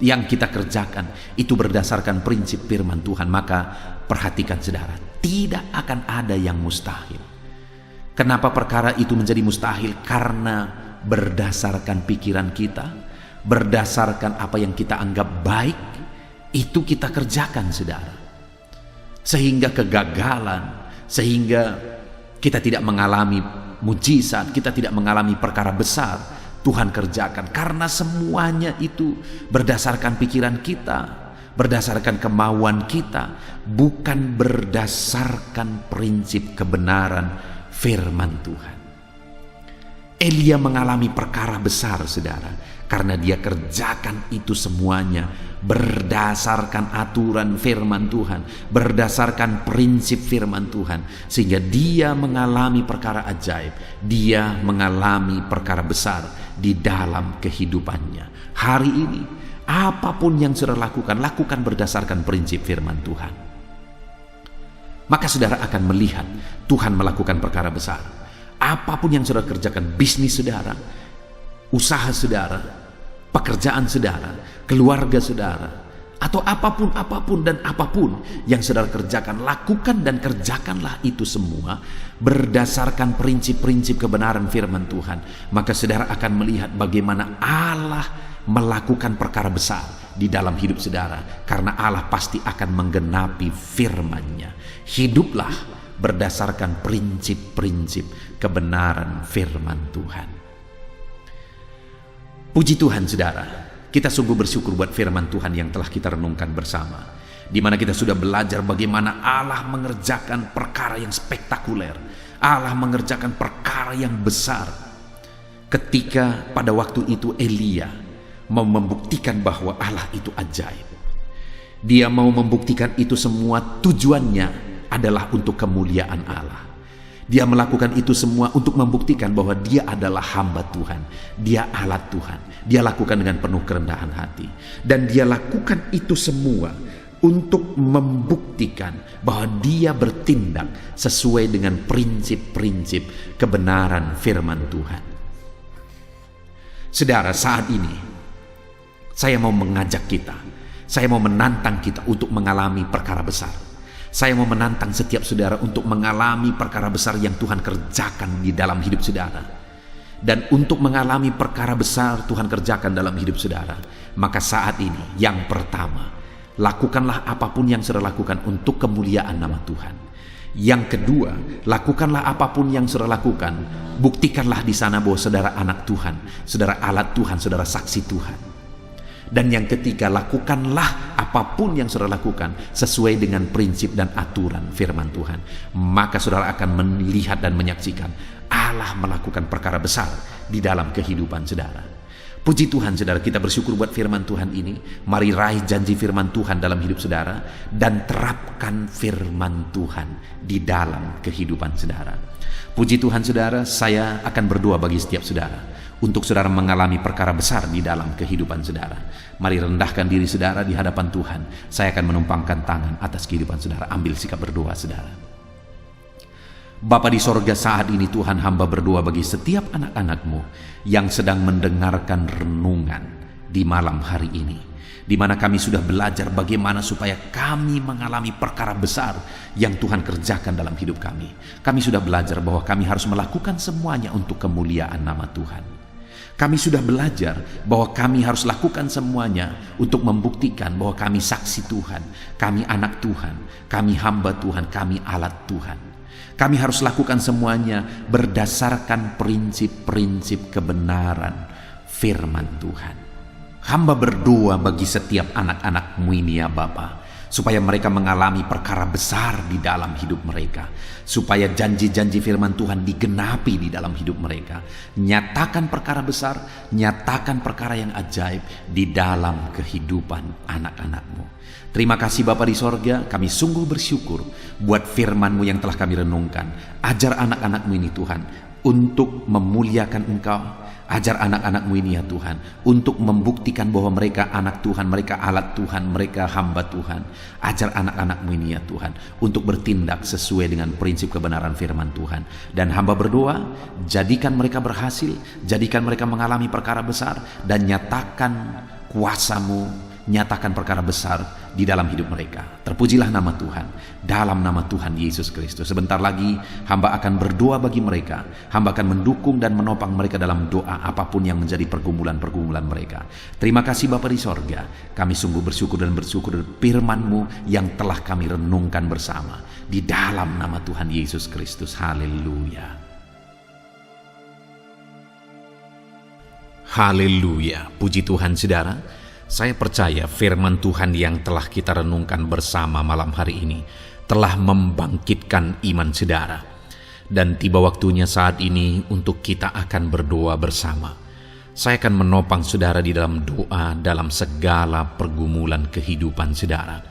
yang kita kerjakan itu berdasarkan prinsip firman Tuhan, maka perhatikan saudara, tidak akan ada yang mustahil. Kenapa perkara itu menjadi mustahil? Karena berdasarkan pikiran kita, berdasarkan apa yang kita anggap baik, itu kita kerjakan saudara. Sehingga kegagalan, sehingga kita tidak mengalami mujizat, kita tidak mengalami perkara besar Tuhan kerjakan, karena semuanya itu berdasarkan pikiran kita, berdasarkan kemauan kita, bukan berdasarkan prinsip kebenaran firman Tuhan. Elia mengalami perkara besar saudara, karena dia kerjakan itu semuanya berdasarkan aturan firman Tuhan, berdasarkan prinsip firman Tuhan, sehingga dia mengalami perkara ajaib, dia mengalami perkara besar di dalam kehidupannya. Hari ini apapun yang saudara lakukan, lakukan berdasarkan prinsip firman Tuhan. Maka saudara akan melihat Tuhan melakukan perkara besar. Apapun yang saudara kerjakan, bisnis saudara, usaha saudara, pekerjaan saudara, keluarga saudara, atau apapun yang saudara kerjakan, lakukan dan kerjakanlah itu semua berdasarkan prinsip-prinsip kebenaran firman Tuhan. Maka saudara akan melihat bagaimana Allah melakukan perkara besar di dalam hidup saudara, karena Allah pasti akan menggenapi firman-Nya. Hiduplah berdasarkan prinsip-prinsip kebenaran firman Tuhan. Puji Tuhan saudara, kita sungguh bersyukur buat firman Tuhan yang telah kita renungkan bersama, di mana kita sudah belajar bagaimana Allah mengerjakan perkara yang spektakuler, Allah mengerjakan perkara yang besar. Ketika pada waktu itu Elia mau membuktikan bahwa Allah itu ajaib, dia mau membuktikan itu semua tujuannya adalah untuk kemuliaan Allah. Dia melakukan itu semua untuk membuktikan bahwa dia adalah hamba Tuhan, dia alat Tuhan. Dia lakukan dengan penuh kerendahan hati, dan dia lakukan itu semua untuk membuktikan bahwa dia bertindak sesuai dengan prinsip-prinsip kebenaran firman Tuhan. Saudara, saat ini saya mau mengajak kita, saya mau menantang kita untuk mengalami perkara besar. Saya mau menantang setiap saudara untuk mengalami perkara besar yang Tuhan kerjakan di dalam hidup saudara. Dan untuk mengalami perkara besar Tuhan kerjakan dalam hidup saudara, maka saat ini yang pertama, lakukanlah apapun yang saudara lakukan untuk kemuliaan nama Tuhan. Yang kedua, lakukanlah apapun yang saudara lakukan, buktikanlah di sana bahwa saudara anak Tuhan, saudara alat Tuhan, saudara saksi Tuhan. Dan yang ketiga, lakukanlah apapun yang saudara lakukan sesuai dengan prinsip dan aturan firman Tuhan. Maka saudara akan melihat dan menyaksikan Allah melakukan perkara besar di dalam kehidupan saudara. Puji Tuhan saudara, kita bersyukur buat firman Tuhan ini. Mari raih janji firman Tuhan dalam hidup saudara, dan terapkan firman Tuhan di dalam kehidupan saudara. Puji Tuhan saudara, saya akan berdoa bagi setiap saudara, untuk saudara mengalami perkara besar di dalam kehidupan saudara. Mari rendahkan diri saudara di hadapan Tuhan. Saya akan menumpangkan tangan atas kehidupan saudara. Ambil sikap berdoa saudara. Bapa di sorga, saat ini Tuhan, hamba berdoa bagi setiap anak-anak-Mu yang sedang mendengarkan renungan di malam hari ini, di mana kami sudah belajar bagaimana supaya kami mengalami perkara besar yang Tuhan kerjakan dalam hidup kami. Kami sudah belajar bahwa kami harus melakukan semuanya untuk kemuliaan nama Tuhan. Kami sudah belajar bahwa kami harus lakukan semuanya untuk membuktikan bahwa kami saksi Tuhan, kami anak Tuhan, kami hamba Tuhan, kami alat Tuhan. Kami harus lakukan semuanya berdasarkan prinsip-prinsip kebenaran firman Tuhan. Hamba berdoa bagi setiap anak-anak-Mu ini ya Bapa, supaya mereka mengalami perkara besar di dalam hidup mereka, supaya janji-janji firman Tuhan digenapi di dalam hidup mereka. Nyatakan perkara besar, nyatakan perkara yang ajaib di dalam kehidupan anak-anak-Mu. Terima kasih Bapa di sorga, kami sungguh bersyukur buat firman-Mu yang telah kami renungkan. Ajar anak-anak-Mu ini Tuhan untuk memuliakan Engkau. Ajar anak-anak-Mu ini ya Tuhan untuk membuktikan bahwa mereka anak Tuhan, mereka alat Tuhan, mereka hamba Tuhan. Ajar anak-anak-Mu ini ya Tuhan untuk bertindak sesuai dengan prinsip kebenaran firman Tuhan. Dan hamba berdoa, jadikan mereka berhasil, jadikan mereka mengalami perkara besar, dan nyatakan kuasa-Mu, nyatakan perkara besar di dalam hidup mereka. Terpujilah nama Tuhan, dalam nama Tuhan Yesus Kristus. Sebentar lagi hamba akan berdoa bagi mereka. Hamba akan mendukung dan menopang mereka dalam doa apapun yang menjadi pergumulan-pergumulan mereka. Terima kasih Bapa di sorga, kami sungguh bersyukur dan bersyukur firman-Mu yang telah kami renungkan bersama. Di dalam nama Tuhan Yesus Kristus. Haleluya. Haleluya. Puji Tuhan saudara. Saya percaya firman Tuhan yang telah kita renungkan bersama malam hari ini telah membangkitkan iman saudara. Dan tiba waktunya saat ini untuk kita akan berdoa bersama. Saya akan menopang saudara di dalam doa dalam segala pergumulan kehidupan saudara.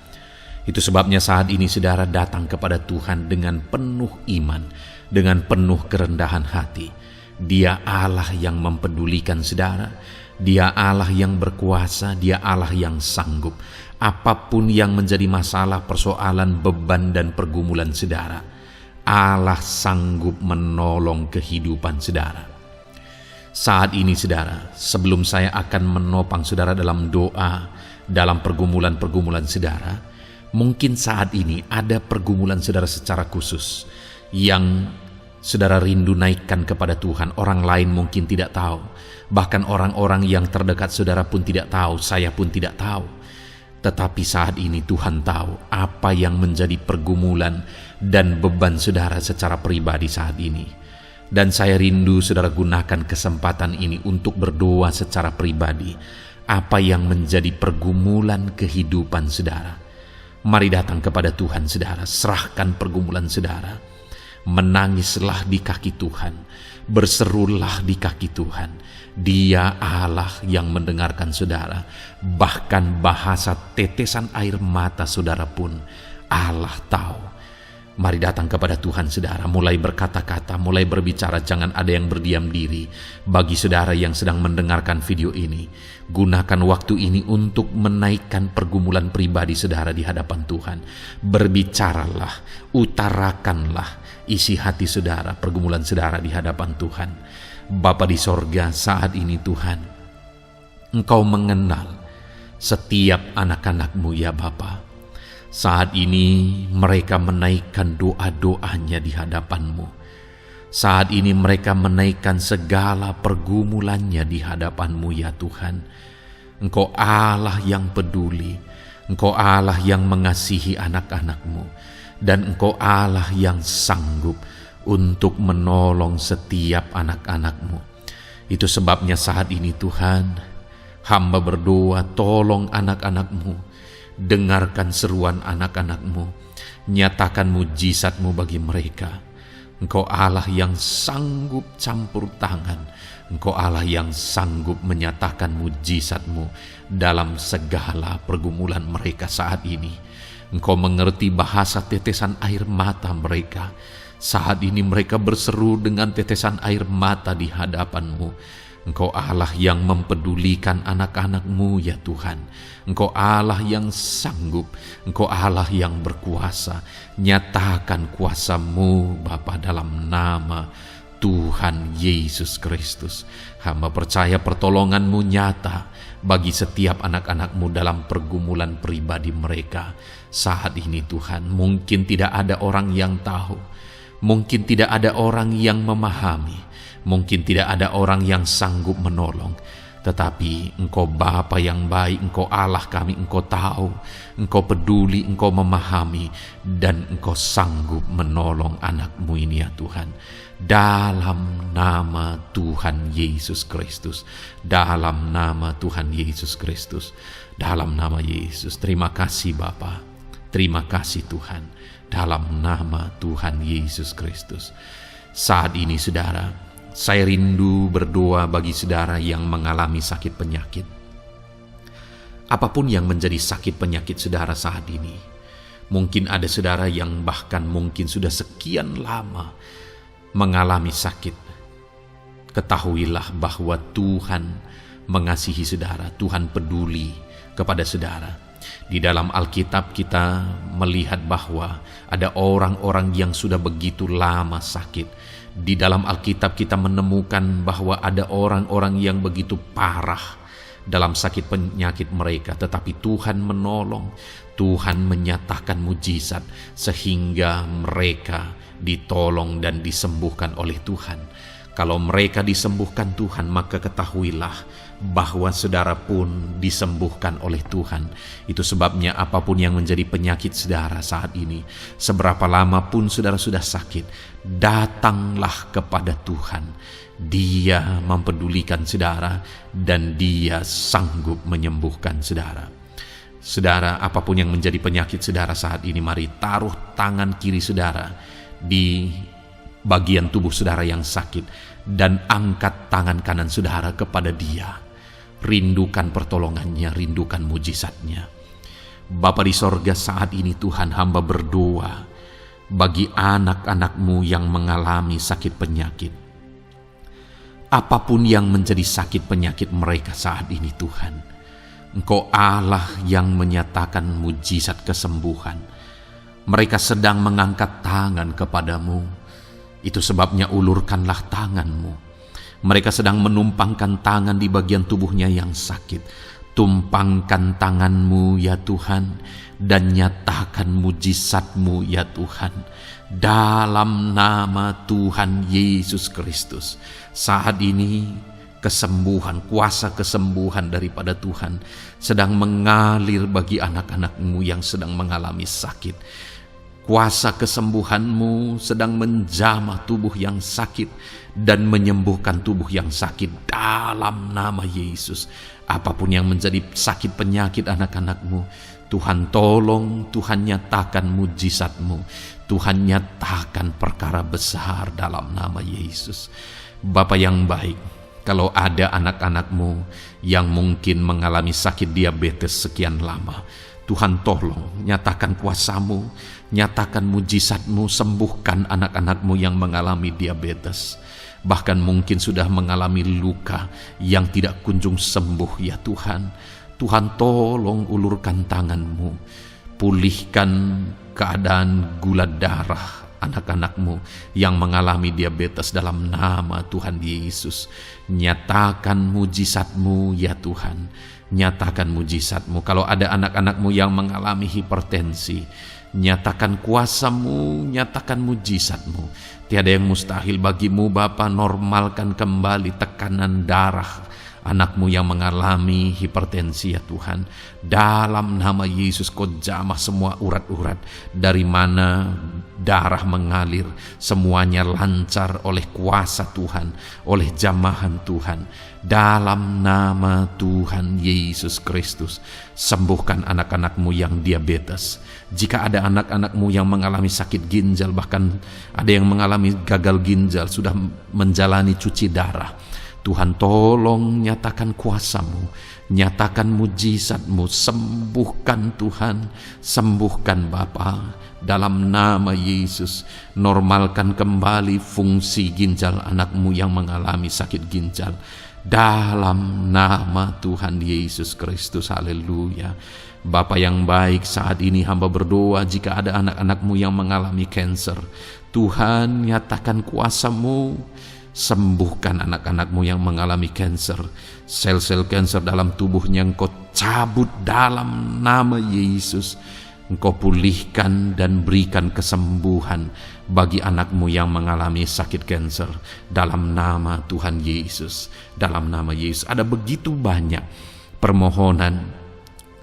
Itu sebabnya saat ini saudara datang kepada Tuhan dengan penuh iman, dengan penuh kerendahan hati. Dia Allah yang mempedulikan saudara. Dia Allah yang berkuasa, Dia Allah yang sanggup. Apapun yang menjadi masalah, persoalan, beban, dan pergumulan saudara, Allah sanggup menolong kehidupan saudara. Saat ini saudara, sebelum saya akan menopang saudara dalam doa, dalam pergumulan-pergumulan saudara, mungkin saat ini ada pergumulan saudara secara khusus yang saudara rindu naikkan kepada Tuhan. Orang lain mungkin tidak tahu, bahkan orang-orang yang terdekat saudara pun tidak tahu, saya pun tidak tahu. Tetapi saat ini Tuhan tahu apa yang menjadi pergumulan dan beban saudara secara pribadi saat ini. Dan saya rindu saudara gunakan kesempatan ini untuk berdoa secara pribadi apa yang menjadi pergumulan kehidupan saudara. Mari datang kepada Tuhan saudara, serahkan pergumulan saudara. Menangislah di kaki Tuhan, berserulah di kaki Tuhan. Dia Allah yang mendengarkan saudara. Bahkan bahasa tetesan air mata saudara pun Allah tahu. Mari datang kepada Tuhan saudara, mulai berkata-kata, mulai berbicara, jangan ada yang berdiam diri. Bagi saudara yang sedang mendengarkan video ini, gunakan waktu ini untuk menaikkan pergumulan pribadi saudara di hadapan Tuhan. Berbicaralah, utarakanlah isi hati saudara, pergumulan saudara di hadapan Tuhan. Bapa di sorga, saat ini Tuhan, Engkau mengenal setiap anak-anak-Mu ya Bapa. Saat ini mereka menaikkan doa-doanya di hadapan-Mu. Saat ini mereka menaikkan segala pergumulannya di hadapan-Mu ya Tuhan. Engkau Allah yang peduli, Engkau Allah yang mengasihi anak-anak-Mu, dan Engkau Allah yang sanggup untuk menolong setiap anak-anak-Mu. Itu sebabnya saat ini Tuhan, hamba berdoa, tolong anak-anak-Mu. Dengarkan seruan anak-anak-Mu, nyatakan mujizat-Mu bagi mereka. Engkau Allah yang sanggup campur tangan, Engkau Allah yang sanggup menyatakan mujizat-Mu dalam segala pergumulan mereka saat ini. Engkau mengerti bahasa tetesan air mata mereka. Saat ini mereka berseru dengan tetesan air mata di hadapan-Mu. Engkau Allah yang mempedulikan anak-anak-Mu ya Tuhan. Engkau Allah yang sanggup, Engkau Allah yang berkuasa. Nyatakan kuasa-Mu Bapa dalam nama Tuhan Yesus Kristus. Hamba percaya pertolongan-Mu nyata bagi setiap anak-anak-Mu dalam pergumulan pribadi mereka. Saat ini Tuhan, mungkin tidak ada orang yang tahu, mungkin tidak ada orang yang memahami, mungkin tidak ada orang yang sanggup menolong, tetapi Engkau Bapa yang baik, Engkau Allah kami, Engkau tahu, Engkau peduli, Engkau memahami, dan Engkau sanggup menolong anak-Mu ini ya Tuhan. Dalam nama Tuhan Yesus Kristus, dalam nama Tuhan Yesus Kristus, dalam nama Yesus. Terima kasih Bapa, terima kasih Tuhan, dalam nama Tuhan Yesus Kristus. Saat ini saudara, saya rindu berdoa bagi saudara yang mengalami sakit penyakit. Apapun yang menjadi sakit penyakit saudara saat ini. Mungkin ada saudara yang bahkan mungkin sudah sekian lama mengalami sakit. Ketahuilah bahwa Tuhan mengasihi saudara, Tuhan peduli kepada saudara. Di dalam Alkitab kita melihat bahwa ada orang-orang yang sudah begitu lama sakit. Di dalam Alkitab kita menemukan bahwa ada orang-orang yang begitu parah dalam sakit penyakit mereka, tetapi Tuhan menolong, Tuhan menyatakan mujizat sehingga mereka ditolong dan disembuhkan oleh Tuhan. Kalau mereka disembuhkan Tuhan, maka ketahuilah bahwa saudara pun disembuhkan oleh Tuhan. Itu sebabnya apapun yang menjadi penyakit saudara saat ini, seberapa lama pun saudara sudah sakit, datanglah kepada Tuhan. Dia mempedulikan saudara dan Dia sanggup menyembuhkan saudara. Saudara, apapun yang menjadi penyakit saudara saat ini, mari taruh tangan kiri saudara di bagian tubuh saudara yang sakit dan angkat tangan kanan saudara kepada Dia. Rindukan pertolongannya, rindukan mujizatnya. Bapa di sorga, saat ini Tuhan, hamba berdoa bagi anak-anak-Mu yang mengalami sakit penyakit. Apapun yang menjadi sakit penyakit mereka saat ini Tuhan, Engkau Allah yang menyatakan mujizat kesembuhan. Mereka sedang mengangkat tangan kepadamu. Itu sebabnya ulurkanlah tangan-Mu. Mereka sedang menumpangkan tangan di bagian tubuhnya yang sakit. Tumpangkan tangan-Mu ya Tuhan, dan nyatakan mujizat-Mu ya Tuhan. Dalam nama Tuhan Yesus Kristus, saat ini kesembuhan, kuasa kesembuhan daripada Tuhan sedang mengalir bagi anak-anak-Mu yang sedang mengalami sakit. Kuasa kesembuhan-Mu sedang menjamah tubuh yang sakit dan menyembuhkan tubuh yang sakit dalam nama Yesus. Apapun yang menjadi sakit penyakit anak-anak-Mu, Tuhan tolong, Tuhan nyatakan mujizat-Mu, Tuhan nyatakan perkara besar dalam nama Yesus. Bapa yang baik, kalau ada anak-anak-Mu yang mungkin mengalami sakit diabetes sekian lama, Tuhan tolong, nyatakan kuasa-Mu, nyatakan mujizat-Mu, sembuhkan anak-anak-Mu yang mengalami diabetes. Bahkan mungkin sudah mengalami luka yang tidak kunjung sembuh ya Tuhan. Tuhan tolong ulurkan tangan-Mu, pulihkan keadaan gula darah anak-anak-Mu yang mengalami diabetes dalam nama Tuhan Yesus. Nyatakan mujizat-Mu ya Tuhan, nyatakan mujizat-Mu. Kalau ada anak-anak-Mu yang mengalami hipertensi, nyatakan kuasa-Mu, nyatakan mujizat-Mu. Tiada yang mustahil bagi-Mu Bapa. Normalkan kembali tekanan darah anak-Mu yang mengalami hipertensi ya Tuhan. Dalam nama Yesus, Kau jamah semua urat-urat dari mana darah mengalir, semuanya lancar oleh kuasa Tuhan, oleh jamahan Tuhan. Dalam nama Tuhan Yesus Kristus, sembuhkan anak-anak-Mu yang diabetes. Jika ada anak-anak-Mu yang mengalami sakit ginjal, bahkan ada yang mengalami gagal ginjal, sudah menjalani cuci darah, Tuhan tolong nyatakan kuasa-Mu, nyatakan mujizat-Mu, sembuhkan Tuhan, sembuhkan Bapa. Dalam nama Yesus, normalkan kembali fungsi ginjal anak-Mu yang mengalami sakit ginjal. Dalam nama Tuhan Yesus Kristus, haleluya. Bapa yang baik, saat ini hamba berdoa jika ada anak-anak-Mu yang mengalami kanker, Tuhan nyatakan kuasa-Mu, sembuhkan anak-anak-Mu yang mengalami kanker. Sel-sel kanker dalam tubuhnya Engkau cabut dalam nama Yesus. Engkau pulihkan dan berikan kesembuhan bagi anak-Mu yang mengalami sakit kanker dalam nama Tuhan Yesus. Dalam nama Yesus. Ada begitu banyak permohonan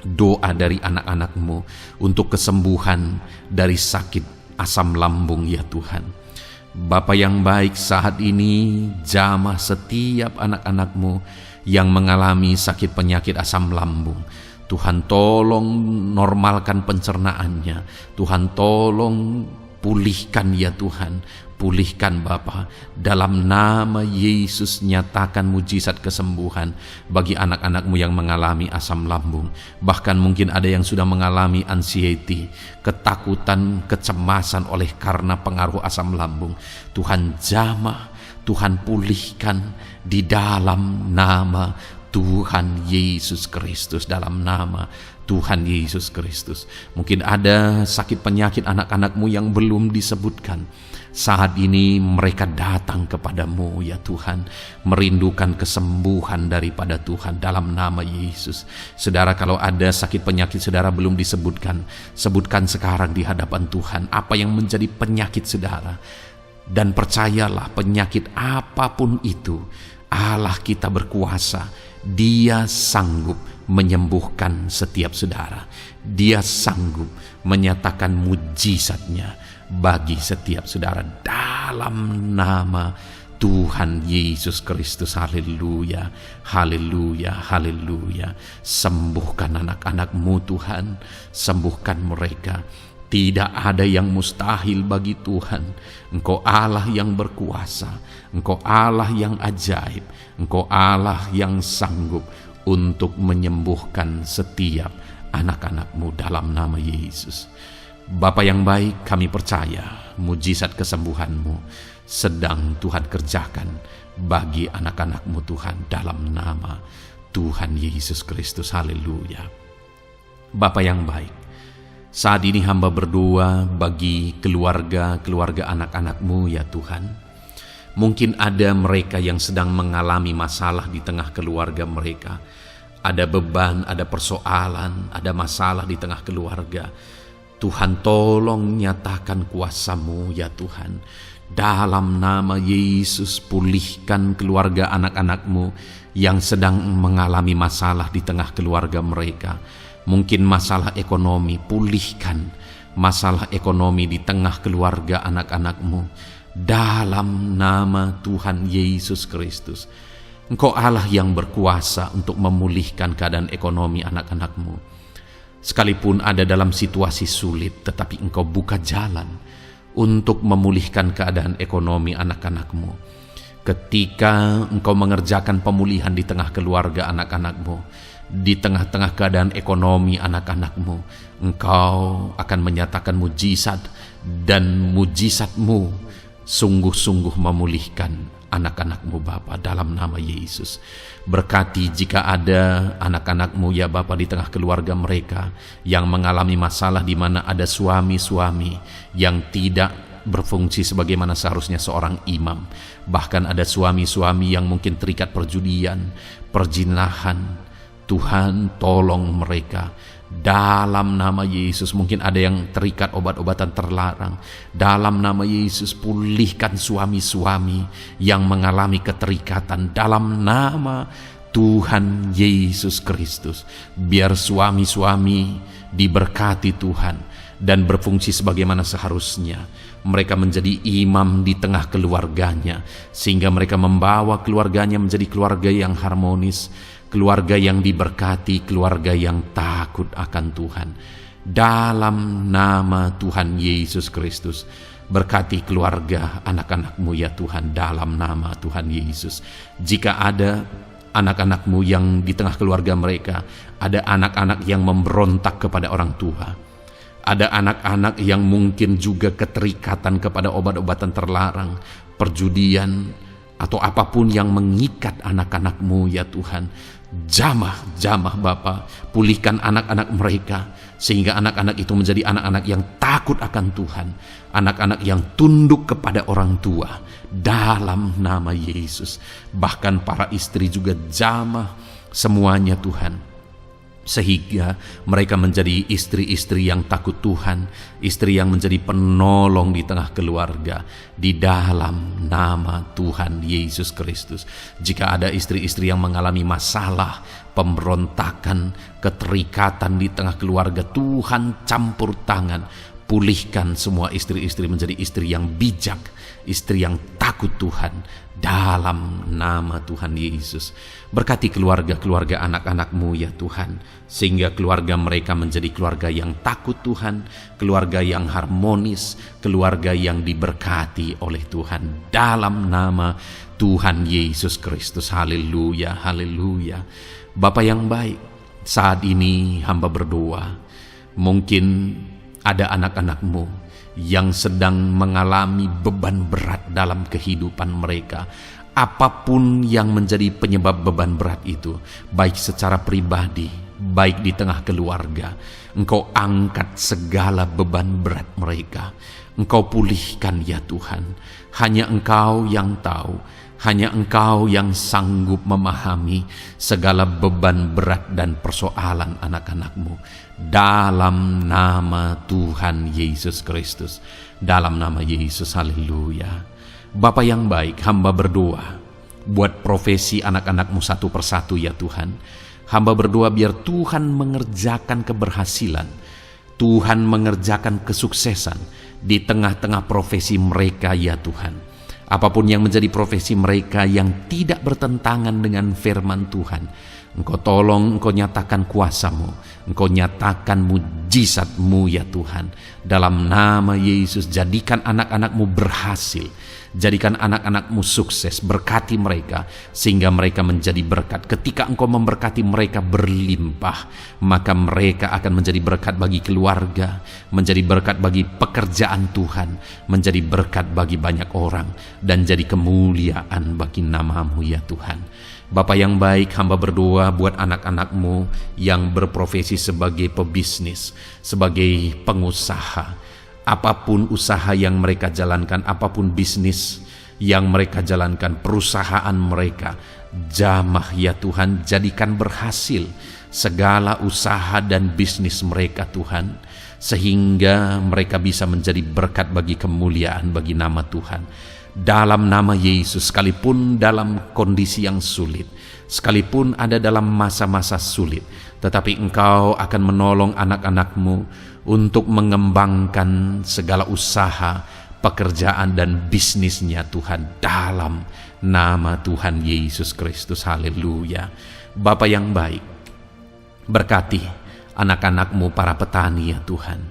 doa dari anak-anak-Mu untuk kesembuhan dari sakit asam lambung ya Tuhan. Bapa yang baik, saat ini jamah setiap anak-anak-Mu yang mengalami sakit penyakit asam lambung. Tuhan tolong normalkan pencernaannya. Tuhan tolong pulihkan ya Tuhan. Pulihkan Bapa. Dalam nama Yesus, nyatakan mujizat kesembuhan bagi anak-anak-Mu yang mengalami asam lambung. Bahkan mungkin ada yang sudah mengalami anxiety, ketakutan, kecemasan oleh karena pengaruh asam lambung. Tuhan jamah, Tuhan pulihkan di dalam nama Tuhan Yesus Kristus, dalam nama Tuhan Yesus Kristus. Mungkin ada sakit penyakit anak-anak-Mu yang belum disebutkan. Saat ini mereka datang kepada-Mu ya Tuhan, merindukan kesembuhan daripada Tuhan dalam nama Yesus. Saudara, kalau ada sakit penyakit saudara belum disebutkan, sebutkan sekarang di hadapan Tuhan apa yang menjadi penyakit saudara. Dan percayalah, penyakit apapun itu, Allah kita berkuasa. Dia sanggup menyembuhkan setiap saudara. Dia sanggup menyatakan mujizatnya bagi setiap saudara dalam nama Tuhan Yesus Kristus. Haleluya, haleluya, haleluya. Sembuhkan anak-anak-Mu Tuhan, sembuhkan mereka. Tidak ada yang mustahil bagi Tuhan. Engkau Allah yang berkuasa, Engkau Allah yang ajaib, Engkau Allah yang sanggup untuk menyembuhkan setiap anak-anak-Mu dalam nama Yesus. Bapa yang baik, kami percaya mujizat kesembuhan-Mu sedang Tuhan kerjakan bagi anak-anak-Mu Tuhan dalam nama Tuhan Yesus Kristus. Haleluya. Bapa yang baik, saat ini hamba berdoa bagi keluarga-keluarga anak-anak-Mu ya Tuhan. Mungkin ada mereka yang sedang mengalami masalah di tengah keluarga mereka. Ada beban, ada persoalan, ada masalah di tengah keluarga. Tuhan, tolong nyatakan kuasa-Mu ya Tuhan. Dalam nama Yesus, pulihkan keluarga anak-anak-Mu yang sedang mengalami masalah di tengah keluarga mereka. Mungkin masalah ekonomi, pulihkan masalah ekonomi di tengah keluarga anak-anak-Mu. Dalam nama Tuhan Yesus Kristus. Engkau Allah yang berkuasa untuk memulihkan keadaan ekonomi anak-anak-Mu. Sekalipun ada dalam situasi sulit, tetapi Engkau buka jalan untuk memulihkan keadaan ekonomi anak-anak-Mu. Ketika Engkau mengerjakan pemulihan di tengah keluarga anak-anak-Mu, di tengah-tengah keadaan ekonomi anak-anak-Mu, Engkau akan menyatakan mujizat, dan mujizat-Mu sungguh-sungguh memulihkan anak-anak-Mu Bapa, dalam nama Yesus. Berkati jika ada anak-anak-Mu ya Bapa di tengah keluarga mereka yang mengalami masalah, di mana ada suami-suami yang tidak berfungsi sebagaimana seharusnya seorang imam. Bahkan ada suami-suami yang mungkin terikat perjudian, perzinahan. Tuhan, tolong mereka dalam nama Yesus. Mungkin ada yang terikat obat-obatan terlarang. Dalam nama Yesus, pulihkan suami-suami yang mengalami keterikatan dalam nama Tuhan Yesus Kristus. Biar suami-suami diberkati Tuhan dan berfungsi sebagaimana seharusnya. Mereka menjadi imam di tengah keluarganya, sehingga mereka membawa keluarganya menjadi keluarga yang harmonis, keluarga yang diberkati, keluarga yang takut akan Tuhan. Dalam nama Tuhan Yesus Kristus, berkati keluarga anak-anak-Mu ya Tuhan, dalam nama Tuhan Yesus. Jika ada anak-anak-Mu yang di tengah keluarga mereka, ada anak-anak yang memberontak kepada orang tua, ada anak-anak yang mungkin juga keterikatan kepada obat-obatan terlarang, perjudian, atau apapun yang mengikat anak-anak-Mu ya Tuhan. Jamah Bapa, pulihkan anak-anak mereka, sehingga anak-anak itu menjadi anak-anak yang takut akan Tuhan, anak-anak yang tunduk kepada orang tua, dalam nama Yesus. Bahkan para istri juga jamah semuanya Tuhan, sehingga mereka menjadi istri-istri yang takut Tuhan, istri yang menjadi penolong di tengah keluarga, di dalam nama Tuhan Yesus Kristus. Jika ada istri-istri yang mengalami masalah, pemberontakan, keterikatan di tengah keluarga, Tuhan campur tangan, pulihkan semua istri-istri menjadi istri yang bijak, istri yang takut Tuhan, dalam nama Tuhan Yesus. Berkati keluarga-keluarga anak-anak-Mu ya Tuhan, sehingga keluarga mereka menjadi keluarga yang takut Tuhan, keluarga yang harmonis, keluarga yang diberkati oleh Tuhan, dalam nama Tuhan Yesus Kristus. Haleluya, haleluya. Bapa yang baik, saat ini hamba berdoa, mungkin ada anak-anak-Mu yang sedang mengalami beban berat dalam kehidupan mereka. Apapun yang menjadi penyebab beban berat itu, baik secara pribadi, baik di tengah keluarga, Engkau angkat segala beban berat mereka. Engkau pulihkan ya Tuhan. Hanya Engkau yang tahu, hanya Engkau yang sanggup memahami segala beban berat dan persoalan anak-anak-Mu. Dalam nama Tuhan Yesus Kristus, dalam nama Yesus, haleluya. Bapa yang baik, hamba berdoa buat profesi anak-anak-Mu satu persatu ya Tuhan. Hamba berdoa biar Tuhan mengerjakan keberhasilan, Tuhan mengerjakan kesuksesan di tengah-tengah profesi mereka ya Tuhan. Apapun yang menjadi profesi mereka yang tidak bertentangan dengan firman Tuhan, Engkau tolong, Engkau nyatakan kuasa-Mu, Engkau nyatakan mujizat-Mu ya Tuhan. Dalam nama Yesus, jadikan anak-anak-Mu berhasil, jadikan anak-anak-Mu sukses, berkati mereka sehingga mereka menjadi berkat. Ketika Engkau memberkati mereka berlimpah, maka mereka akan menjadi berkat bagi keluarga, menjadi berkat bagi pekerjaan Tuhan, menjadi berkat bagi banyak orang, dan jadi kemuliaan bagi nama-Mu ya Tuhan. Bapa yang baik, hamba berdoa buat anak-anak-Mu yang berprofesi sebagai pebisnis, sebagai pengusaha. Apapun usaha yang mereka jalankan, apapun bisnis yang mereka jalankan, perusahaan mereka. Jamah ya Tuhan, jadikan berhasil segala usaha dan bisnis mereka Tuhan, sehingga mereka bisa menjadi berkat bagi kemuliaan bagi nama Tuhan. Dalam nama Yesus, sekalipun dalam kondisi yang sulit, sekalipun ada dalam masa-masa sulit, tetapi Engkau akan menolong anak-anak-Mu untuk mengembangkan segala usaha, pekerjaan dan bisnisnya Tuhan, dalam nama Tuhan Yesus Kristus. Haleluya. Bapa yang baik, berkati anak-anak-Mu para petani ya Tuhan.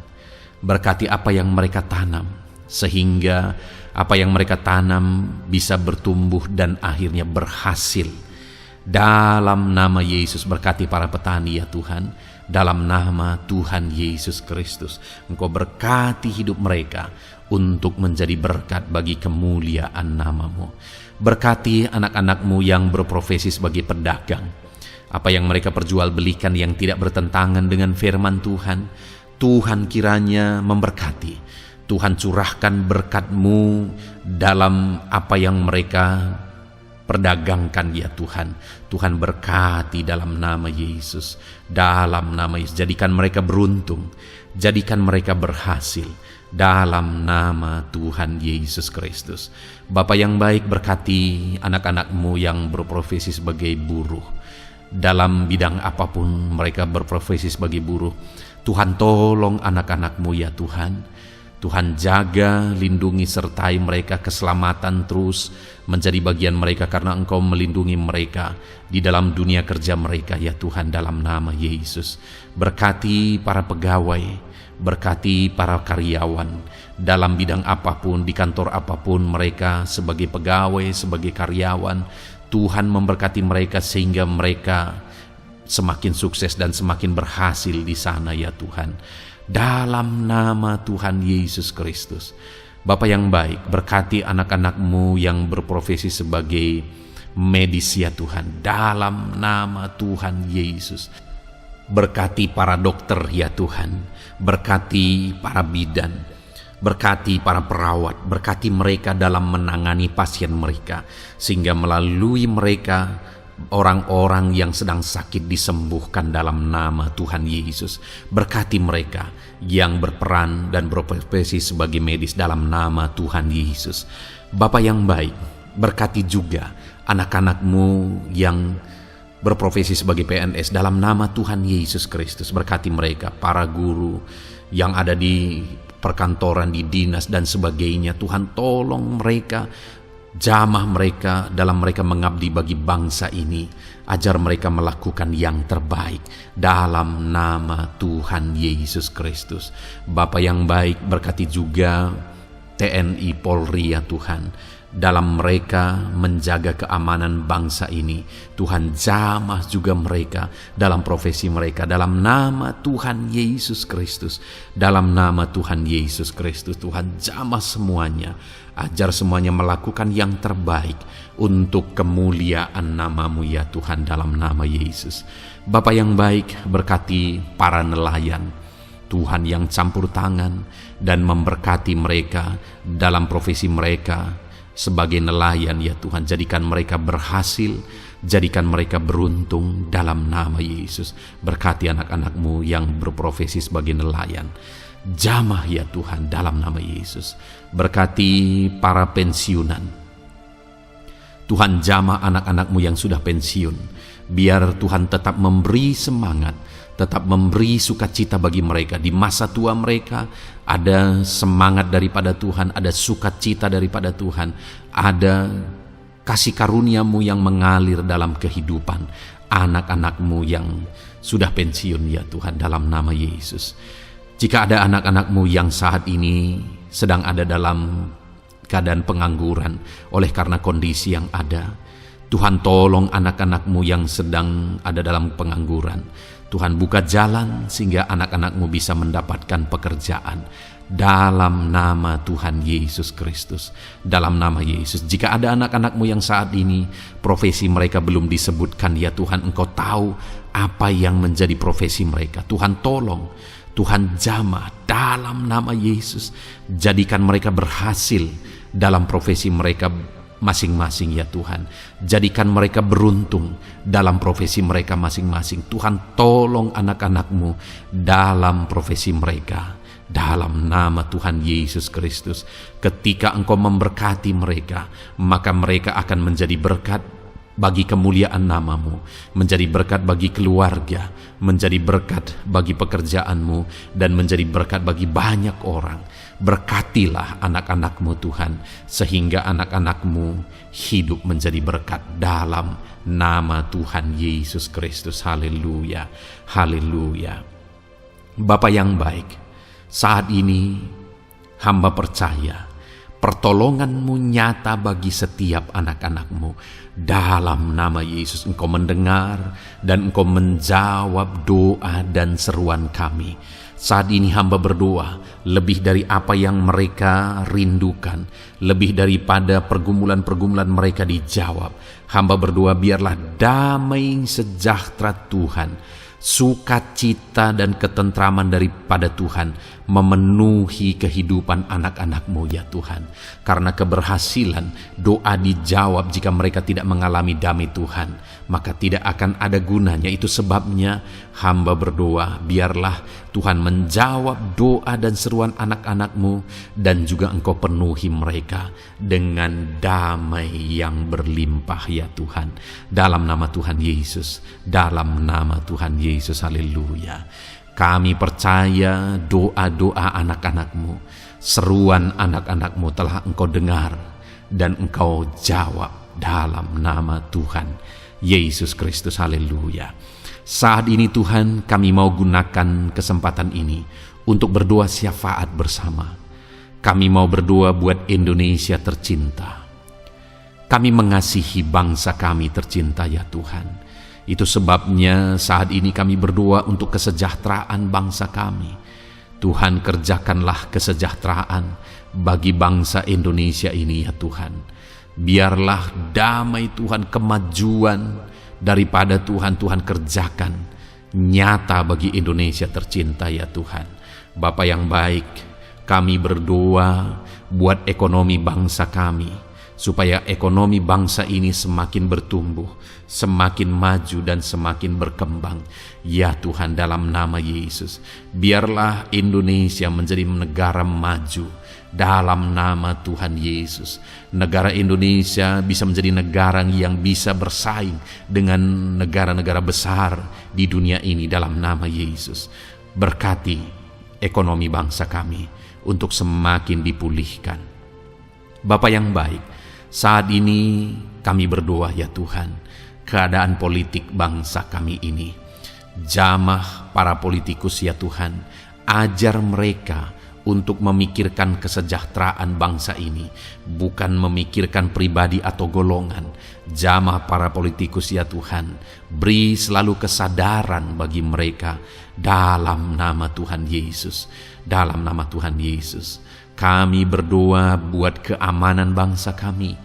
Berkati apa yang mereka tanam, sehingga apa yang mereka tanam bisa bertumbuh dan akhirnya berhasil. Dalam nama Yesus, berkati para petani ya Tuhan. Dalam nama Tuhan Yesus Kristus, Engkau berkati hidup mereka untuk menjadi berkat bagi kemuliaan nama-Mu. Berkati anak-anak-Mu yang berprofesi sebagai pedagang. Apa yang mereka perjualbelikan yang tidak bertentangan dengan firman Tuhan, Tuhan kiranya memberkati. Tuhan curahkan berkat-Mu dalam apa yang mereka perdagangkan ya Tuhan. Tuhan berkati dalam nama Yesus. Dalam nama Yesus, jadikan mereka beruntung, jadikan mereka berhasil dalam nama Tuhan Yesus Kristus. Bapa yang baik, berkati anak-anak-Mu yang berprofesi sebagai buruh. Dalam bidang apapun mereka berprofesi sebagai buruh, Tuhan tolong anak-anak-Mu ya Tuhan. Tuhan jaga, lindungi, sertai mereka, keselamatan terus menjadi bagian mereka karena Engkau melindungi mereka di dalam dunia kerja mereka ya Tuhan, dalam nama Yesus. Berkati para pegawai, berkati para karyawan dalam bidang apapun, di kantor apapun mereka sebagai pegawai, sebagai karyawan. Tuhan memberkati mereka sehingga mereka semakin sukses dan semakin berhasil di sana ya Tuhan. Dalam nama Tuhan Yesus Kristus. Bapa yang baik, berkati anak-anak-Mu yang berprofesi sebagai medis ya Tuhan. Dalam nama Tuhan Yesus. Berkati para dokter ya Tuhan. Berkati para bidan. Berkati para perawat. Berkati mereka dalam menangani pasien mereka, sehingga melalui mereka orang-orang yang sedang sakit disembuhkan dalam nama Tuhan Yesus. Berkati mereka yang berperan dan berprofesi sebagai medis dalam nama Tuhan Yesus. Bapa yang baik, berkati juga anak-anak-Mu yang berprofesi sebagai PNS dalam nama Tuhan Yesus Kristus. Berkati mereka, para guru yang ada di perkantoran, di dinas dan sebagainya. Tuhan tolong mereka, jamah mereka dalam mereka mengabdi bagi bangsa ini. Ajar mereka melakukan yang terbaik dalam nama Tuhan Yesus Kristus. Bapa yang baik, berkati juga TNI Polri ya Tuhan, dalam mereka menjaga keamanan bangsa ini. Tuhan jamah juga mereka dalam profesi mereka dalam nama Tuhan Yesus Kristus. Dalam nama Tuhan Yesus Kristus, Tuhan jamah semuanya. Ajar semuanya melakukan yang terbaik untuk kemuliaan nama-Mu ya Tuhan, dalam nama Yesus. Bapa yang baik, berkati para nelayan Tuhan yang campur tangan dan memberkati mereka dalam profesi mereka sebagai nelayan ya Tuhan. Jadikan mereka berhasil, jadikan mereka beruntung dalam nama Yesus. Berkati anak-anak-Mu yang berprofesi sebagai nelayan. Jamah ya Tuhan dalam nama Yesus. Berkati para pensiunan. Tuhan jamah anak-anak-Mu yang sudah pensiun. Biar Tuhan tetap memberi semangat, tetap memberi sukacita bagi mereka. Di masa tua mereka ada semangat daripada Tuhan, ada sukacita daripada Tuhan, ada kasih karunia-Mu yang mengalir dalam kehidupan anak-anak-Mu yang sudah pensiun ya Tuhan, dalam nama Yesus. Jika ada anak-anak-Mu yang saat ini sedang ada dalam keadaan pengangguran oleh karena kondisi yang ada, Tuhan tolong anak-anak-Mu yang sedang ada dalam pengangguran. Tuhan buka jalan sehingga anak-anak-Mu bisa mendapatkan pekerjaan dalam nama Tuhan Yesus Kristus. Dalam nama Yesus. Jika ada anak-anak-Mu yang saat ini profesi mereka belum disebutkan ya Tuhan, Engkau tahu apa yang menjadi profesi mereka. Tuhan tolong, Tuhan jamah dalam nama Yesus. Jadikan mereka berhasil dalam profesi mereka masing-masing ya Tuhan. Jadikan mereka beruntung dalam profesi mereka masing-masing. Tuhan, tolong anak-anak-Mu dalam profesi mereka. Dalam nama Tuhan Yesus Kristus, ketika Engkau memberkati mereka, maka mereka akan menjadi berkat bagi kemuliaan nama-Mu, menjadi berkat bagi keluarga, menjadi berkat bagi pekerjaan-Mu, dan menjadi berkat bagi banyak orang. Berkatilah anak-anak-Mu Tuhan, sehingga anak-anak-Mu hidup menjadi berkat dalam nama Tuhan Yesus Kristus. Haleluya, haleluya. Bapa yang baik, saat ini hamba percaya pertolongan-Mu nyata bagi setiap anak-anak-Mu. Dalam nama Yesus, Engkau mendengar dan Engkau menjawab doa dan seruan kami. Saat ini hamba berdoa lebih dari apa yang mereka rindukan, lebih daripada pergumulan-pergumulan mereka dijawab. Hamba berdoa biarlah damai sejahtera Tuhan, sukacita dan ketentraman daripada Tuhan memenuhi kehidupan anak-anak-Mu ya Tuhan. Karena keberhasilan doa dijawab jika mereka tidak mengalami damai Tuhan, maka tidak akan ada gunanya. Itu sebabnya hamba berdoa biarlah Tuhan menjawab doa dan seruan anak-anak-Mu, dan juga Engkau penuhi mereka dengan damai yang berlimpah ya Tuhan. Dalam nama Tuhan Yesus, dalam nama Tuhan Yesus, haleluya. Kami percaya doa-doa anak-anak-Mu, seruan anak-anak-Mu telah Engkau dengar dan Engkau jawab dalam nama Tuhan Yesus Kristus, haleluya. Saat ini Tuhan, kami mau gunakan kesempatan ini untuk berdoa syafaat bersama. Kami mau berdoa buat Indonesia tercinta. Kami mengasihi bangsa kami tercinta ya Tuhan. Itu sebabnya saat ini kami berdoa untuk kesejahteraan bangsa kami. Tuhan, kerjakanlah kesejahteraan bagi bangsa Indonesia ini ya Tuhan. Biarlah damai Tuhan, kemajuan daripada Tuhan kerjakan nyata bagi Indonesia tercinta ya Tuhan. Bapa yang baik, kami berdoa buat ekonomi bangsa kami, supaya ekonomi bangsa ini semakin bertumbuh, semakin maju dan semakin berkembang. Ya Tuhan, dalam nama Yesus, biarlah Indonesia menjadi negara maju dalam nama Tuhan Yesus. Negara Indonesia bisa menjadi negara yang bisa bersaing dengan negara-negara besar di dunia ini dalam nama Yesus. Berkati ekonomi bangsa kami untuk semakin dipulihkan. Bapa yang baik, saat ini kami berdoa ya Tuhan, keadaan politik bangsa kami ini. Jamah para politikus ya Tuhan, ajar mereka untuk memikirkan kesejahteraan bangsa ini, bukan memikirkan pribadi atau golongan. Jamah para politikus ya Tuhan, beri selalu kesadaran bagi mereka dalam nama Tuhan Yesus. Dalam nama Tuhan Yesus, kami berdoa buat keamanan bangsa kami.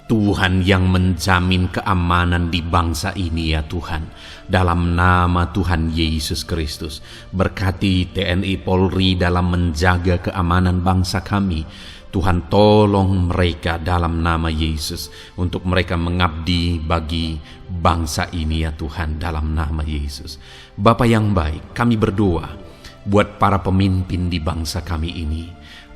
Tuhan yang menjamin keamanan di bangsa ini ya Tuhan. Dalam nama Tuhan Yesus Kristus, berkati TNI Polri dalam menjaga keamanan bangsa kami. Tuhan, tolong mereka dalam nama Yesus untuk mereka mengabdi bagi bangsa ini ya Tuhan, dalam nama Yesus. Bapa yang baik, kami berdoa buat para pemimpin di bangsa kami ini.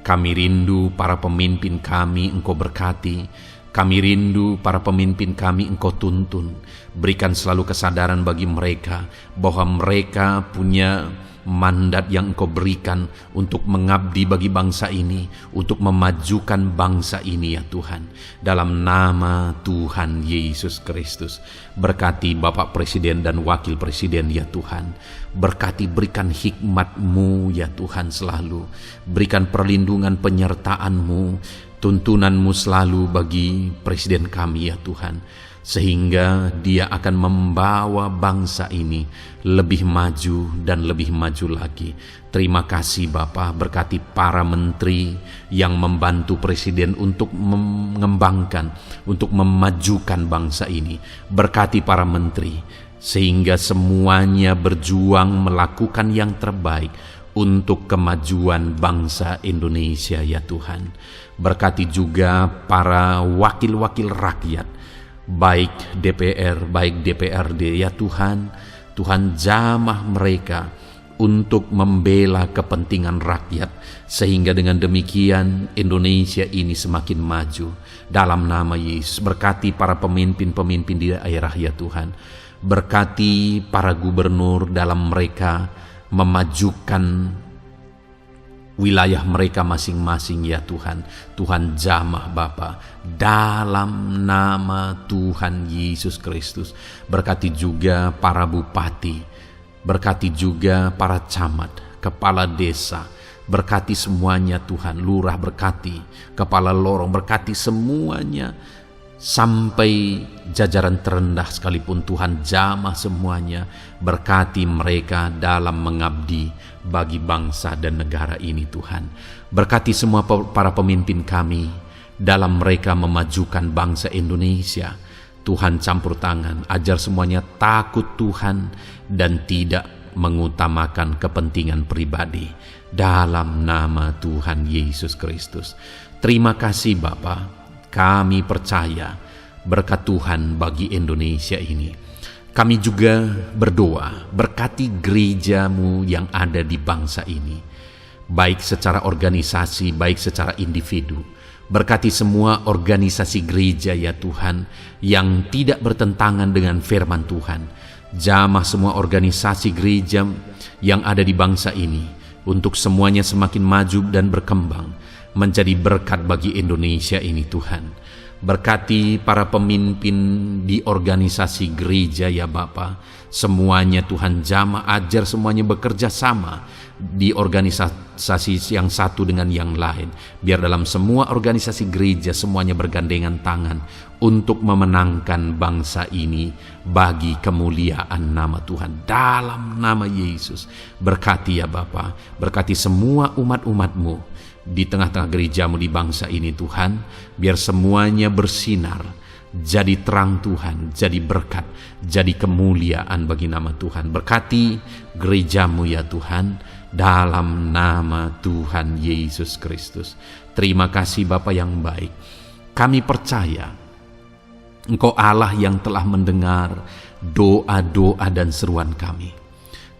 Kami rindu para pemimpin kami Engkau berkati. Kami rindu para pemimpin kami Engkau tuntun. Berikan selalu kesadaran bagi mereka bahwa mereka punya mandat yang Engkau berikan untuk mengabdi bagi bangsa ini, untuk memajukan bangsa ini ya Tuhan. Dalam nama Tuhan Yesus Kristus, berkati Bapak Presiden dan Wakil Presiden ya Tuhan. Berkati, berikan hikmat-Mu ya Tuhan selalu. Berikan perlindungan penyertaan-Mu, tuntunan-Mu selalu bagi Presiden kami ya Tuhan, sehingga dia akan membawa bangsa ini lebih maju dan lebih maju lagi. Terima kasih Bapa, berkati para menteri yang membantu Presiden untuk mengembangkan, untuk memajukan bangsa ini. Berkati para menteri, sehingga semuanya berjuang melakukan yang terbaik untuk kemajuan bangsa Indonesia ya Tuhan. Berkati juga para wakil-wakil rakyat, baik DPR, baik DPRD ya Tuhan. Tuhan jamah mereka untuk membela kepentingan rakyat, sehingga dengan demikian Indonesia ini semakin maju. Dalam nama Yesus, berkati para pemimpin-pemimpin di daerah ya Tuhan. Berkati para gubernur dalam mereka memajukan wilayah mereka masing-masing ya Tuhan. Tuhan jamah Bapa, dalam nama Tuhan Yesus Kristus. Berkati juga para bupati, berkati juga para camat, kepala desa, berkati semuanya Tuhan. Lurah berkati, kepala lorong berkati semuanya, sampai jajaran terendah sekalipun Tuhan jamah semuanya. Berkati mereka dalam mengabdi bagi bangsa dan negara ini Tuhan. Berkati semua para pemimpin kami dalam mereka memajukan bangsa Indonesia. Tuhan campur tangan, ajar semuanya takut Tuhan dan tidak mengutamakan kepentingan pribadi. Dalam nama Tuhan Yesus Kristus. Terima kasih Bapa, kami percaya berkat Tuhan bagi Indonesia ini. Kami juga berdoa, berkati gereja-Mu yang ada di bangsa ini, baik secara organisasi, baik secara individu. Berkati semua organisasi gereja ya Tuhan, yang tidak bertentangan dengan firman Tuhan. Jamah semua organisasi gereja yang ada di bangsa ini, untuk semuanya semakin maju dan berkembang, menjadi berkat bagi Indonesia ini Tuhan. Berkati para pemimpin di organisasi gereja ya Bapa. Semuanya Tuhan jamah, ajar semuanya bekerja sama di organisasi yang satu dengan yang lain. Biar dalam semua organisasi gereja semuanya bergandengan tangan untuk memenangkan bangsa ini bagi kemuliaan nama Tuhan. Dalam nama Yesus, berkati ya Bapa, berkati semua umat-umat-Mu di tengah-tengah gereja-Mu di bangsa ini Tuhan. Biar semuanya bersinar, jadi terang Tuhan, jadi berkat, jadi kemuliaan bagi nama Tuhan. Berkati gereja-Mu ya Tuhan, dalam nama Tuhan Yesus Kristus. Terima kasih Bapa yang baik. Kami percaya Engkau Allah yang telah mendengar doa-doa dan seruan kami.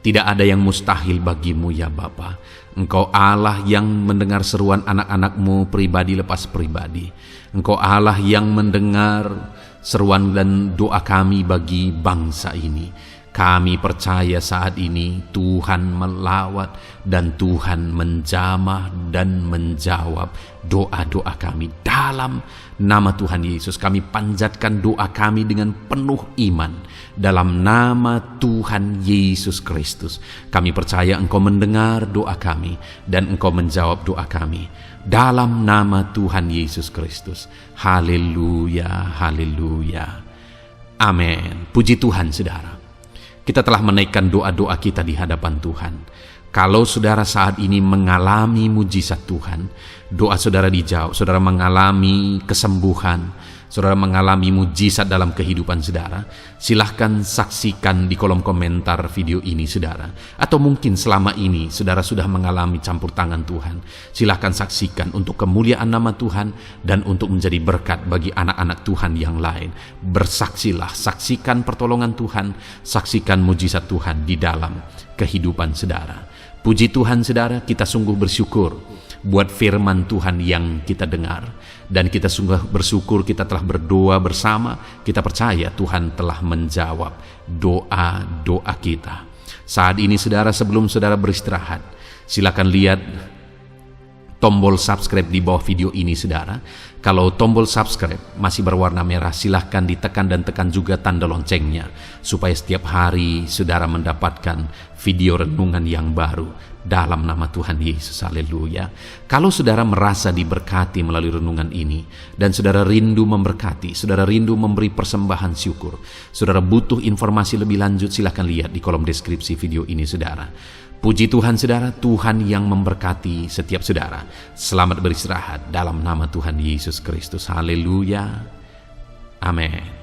Tidak ada yang mustahil bagi-Mu ya Bapa. Engkau Allah yang mendengar seruan anak-anak-Mu pribadi lepas pribadi. Engkau Allah yang mendengar seruan dan doa kami bagi bangsa ini. Kami percaya saat ini Tuhan melawat dan Tuhan menjamah dan menjawab doa-doa kami. Dalam nama Tuhan Yesus kami panjatkan doa kami dengan penuh iman. Dalam nama Tuhan Yesus Kristus kami percaya Engkau mendengar doa kami dan Engkau menjawab doa kami. Dalam nama Tuhan Yesus Kristus. Haleluya, haleluya. Amin. Puji Tuhan saudara. Kita telah menaikkan doa-doa kita di hadapan Tuhan. Kalau saudara saat ini mengalami mujizat Tuhan, doa saudara dijawab, saudara mengalami kesembuhan, saudara mengalami mujizat dalam kehidupan saudara, silahkan saksikan di kolom komentar video ini saudara. Atau mungkin selama ini saudara sudah mengalami campur tangan Tuhan, silahkan saksikan untuk kemuliaan nama Tuhan dan untuk menjadi berkat bagi anak-anak Tuhan yang lain. Bersaksilah, saksikan pertolongan Tuhan, saksikan mujizat Tuhan di dalam kehidupan saudara. Puji Tuhan saudara, kita sungguh bersyukur buat firman Tuhan yang kita dengar. Dan kita sungguh bersyukur kita telah berdoa bersama. Kita percaya Tuhan telah menjawab doa-doa kita. Saat ini saudara, sebelum saudara beristirahat, silakan lihat tombol subscribe di bawah video ini saudara. Kalau tombol subscribe masih berwarna merah, silahkan ditekan dan tekan juga tanda loncengnya, supaya setiap hari saudara mendapatkan video renungan yang baru dalam nama Tuhan Yesus. Haleluya. Kalau saudara merasa diberkati melalui renungan ini, dan saudara rindu memberkati, saudara rindu memberi persembahan syukur, saudara butuh informasi lebih lanjut, silahkan lihat di kolom deskripsi video ini saudara. Puji Tuhan saudara, Tuhan yang memberkati setiap saudara. Selamat beristirahat dalam nama Tuhan Yesus Kristus. Haleluya. Amin.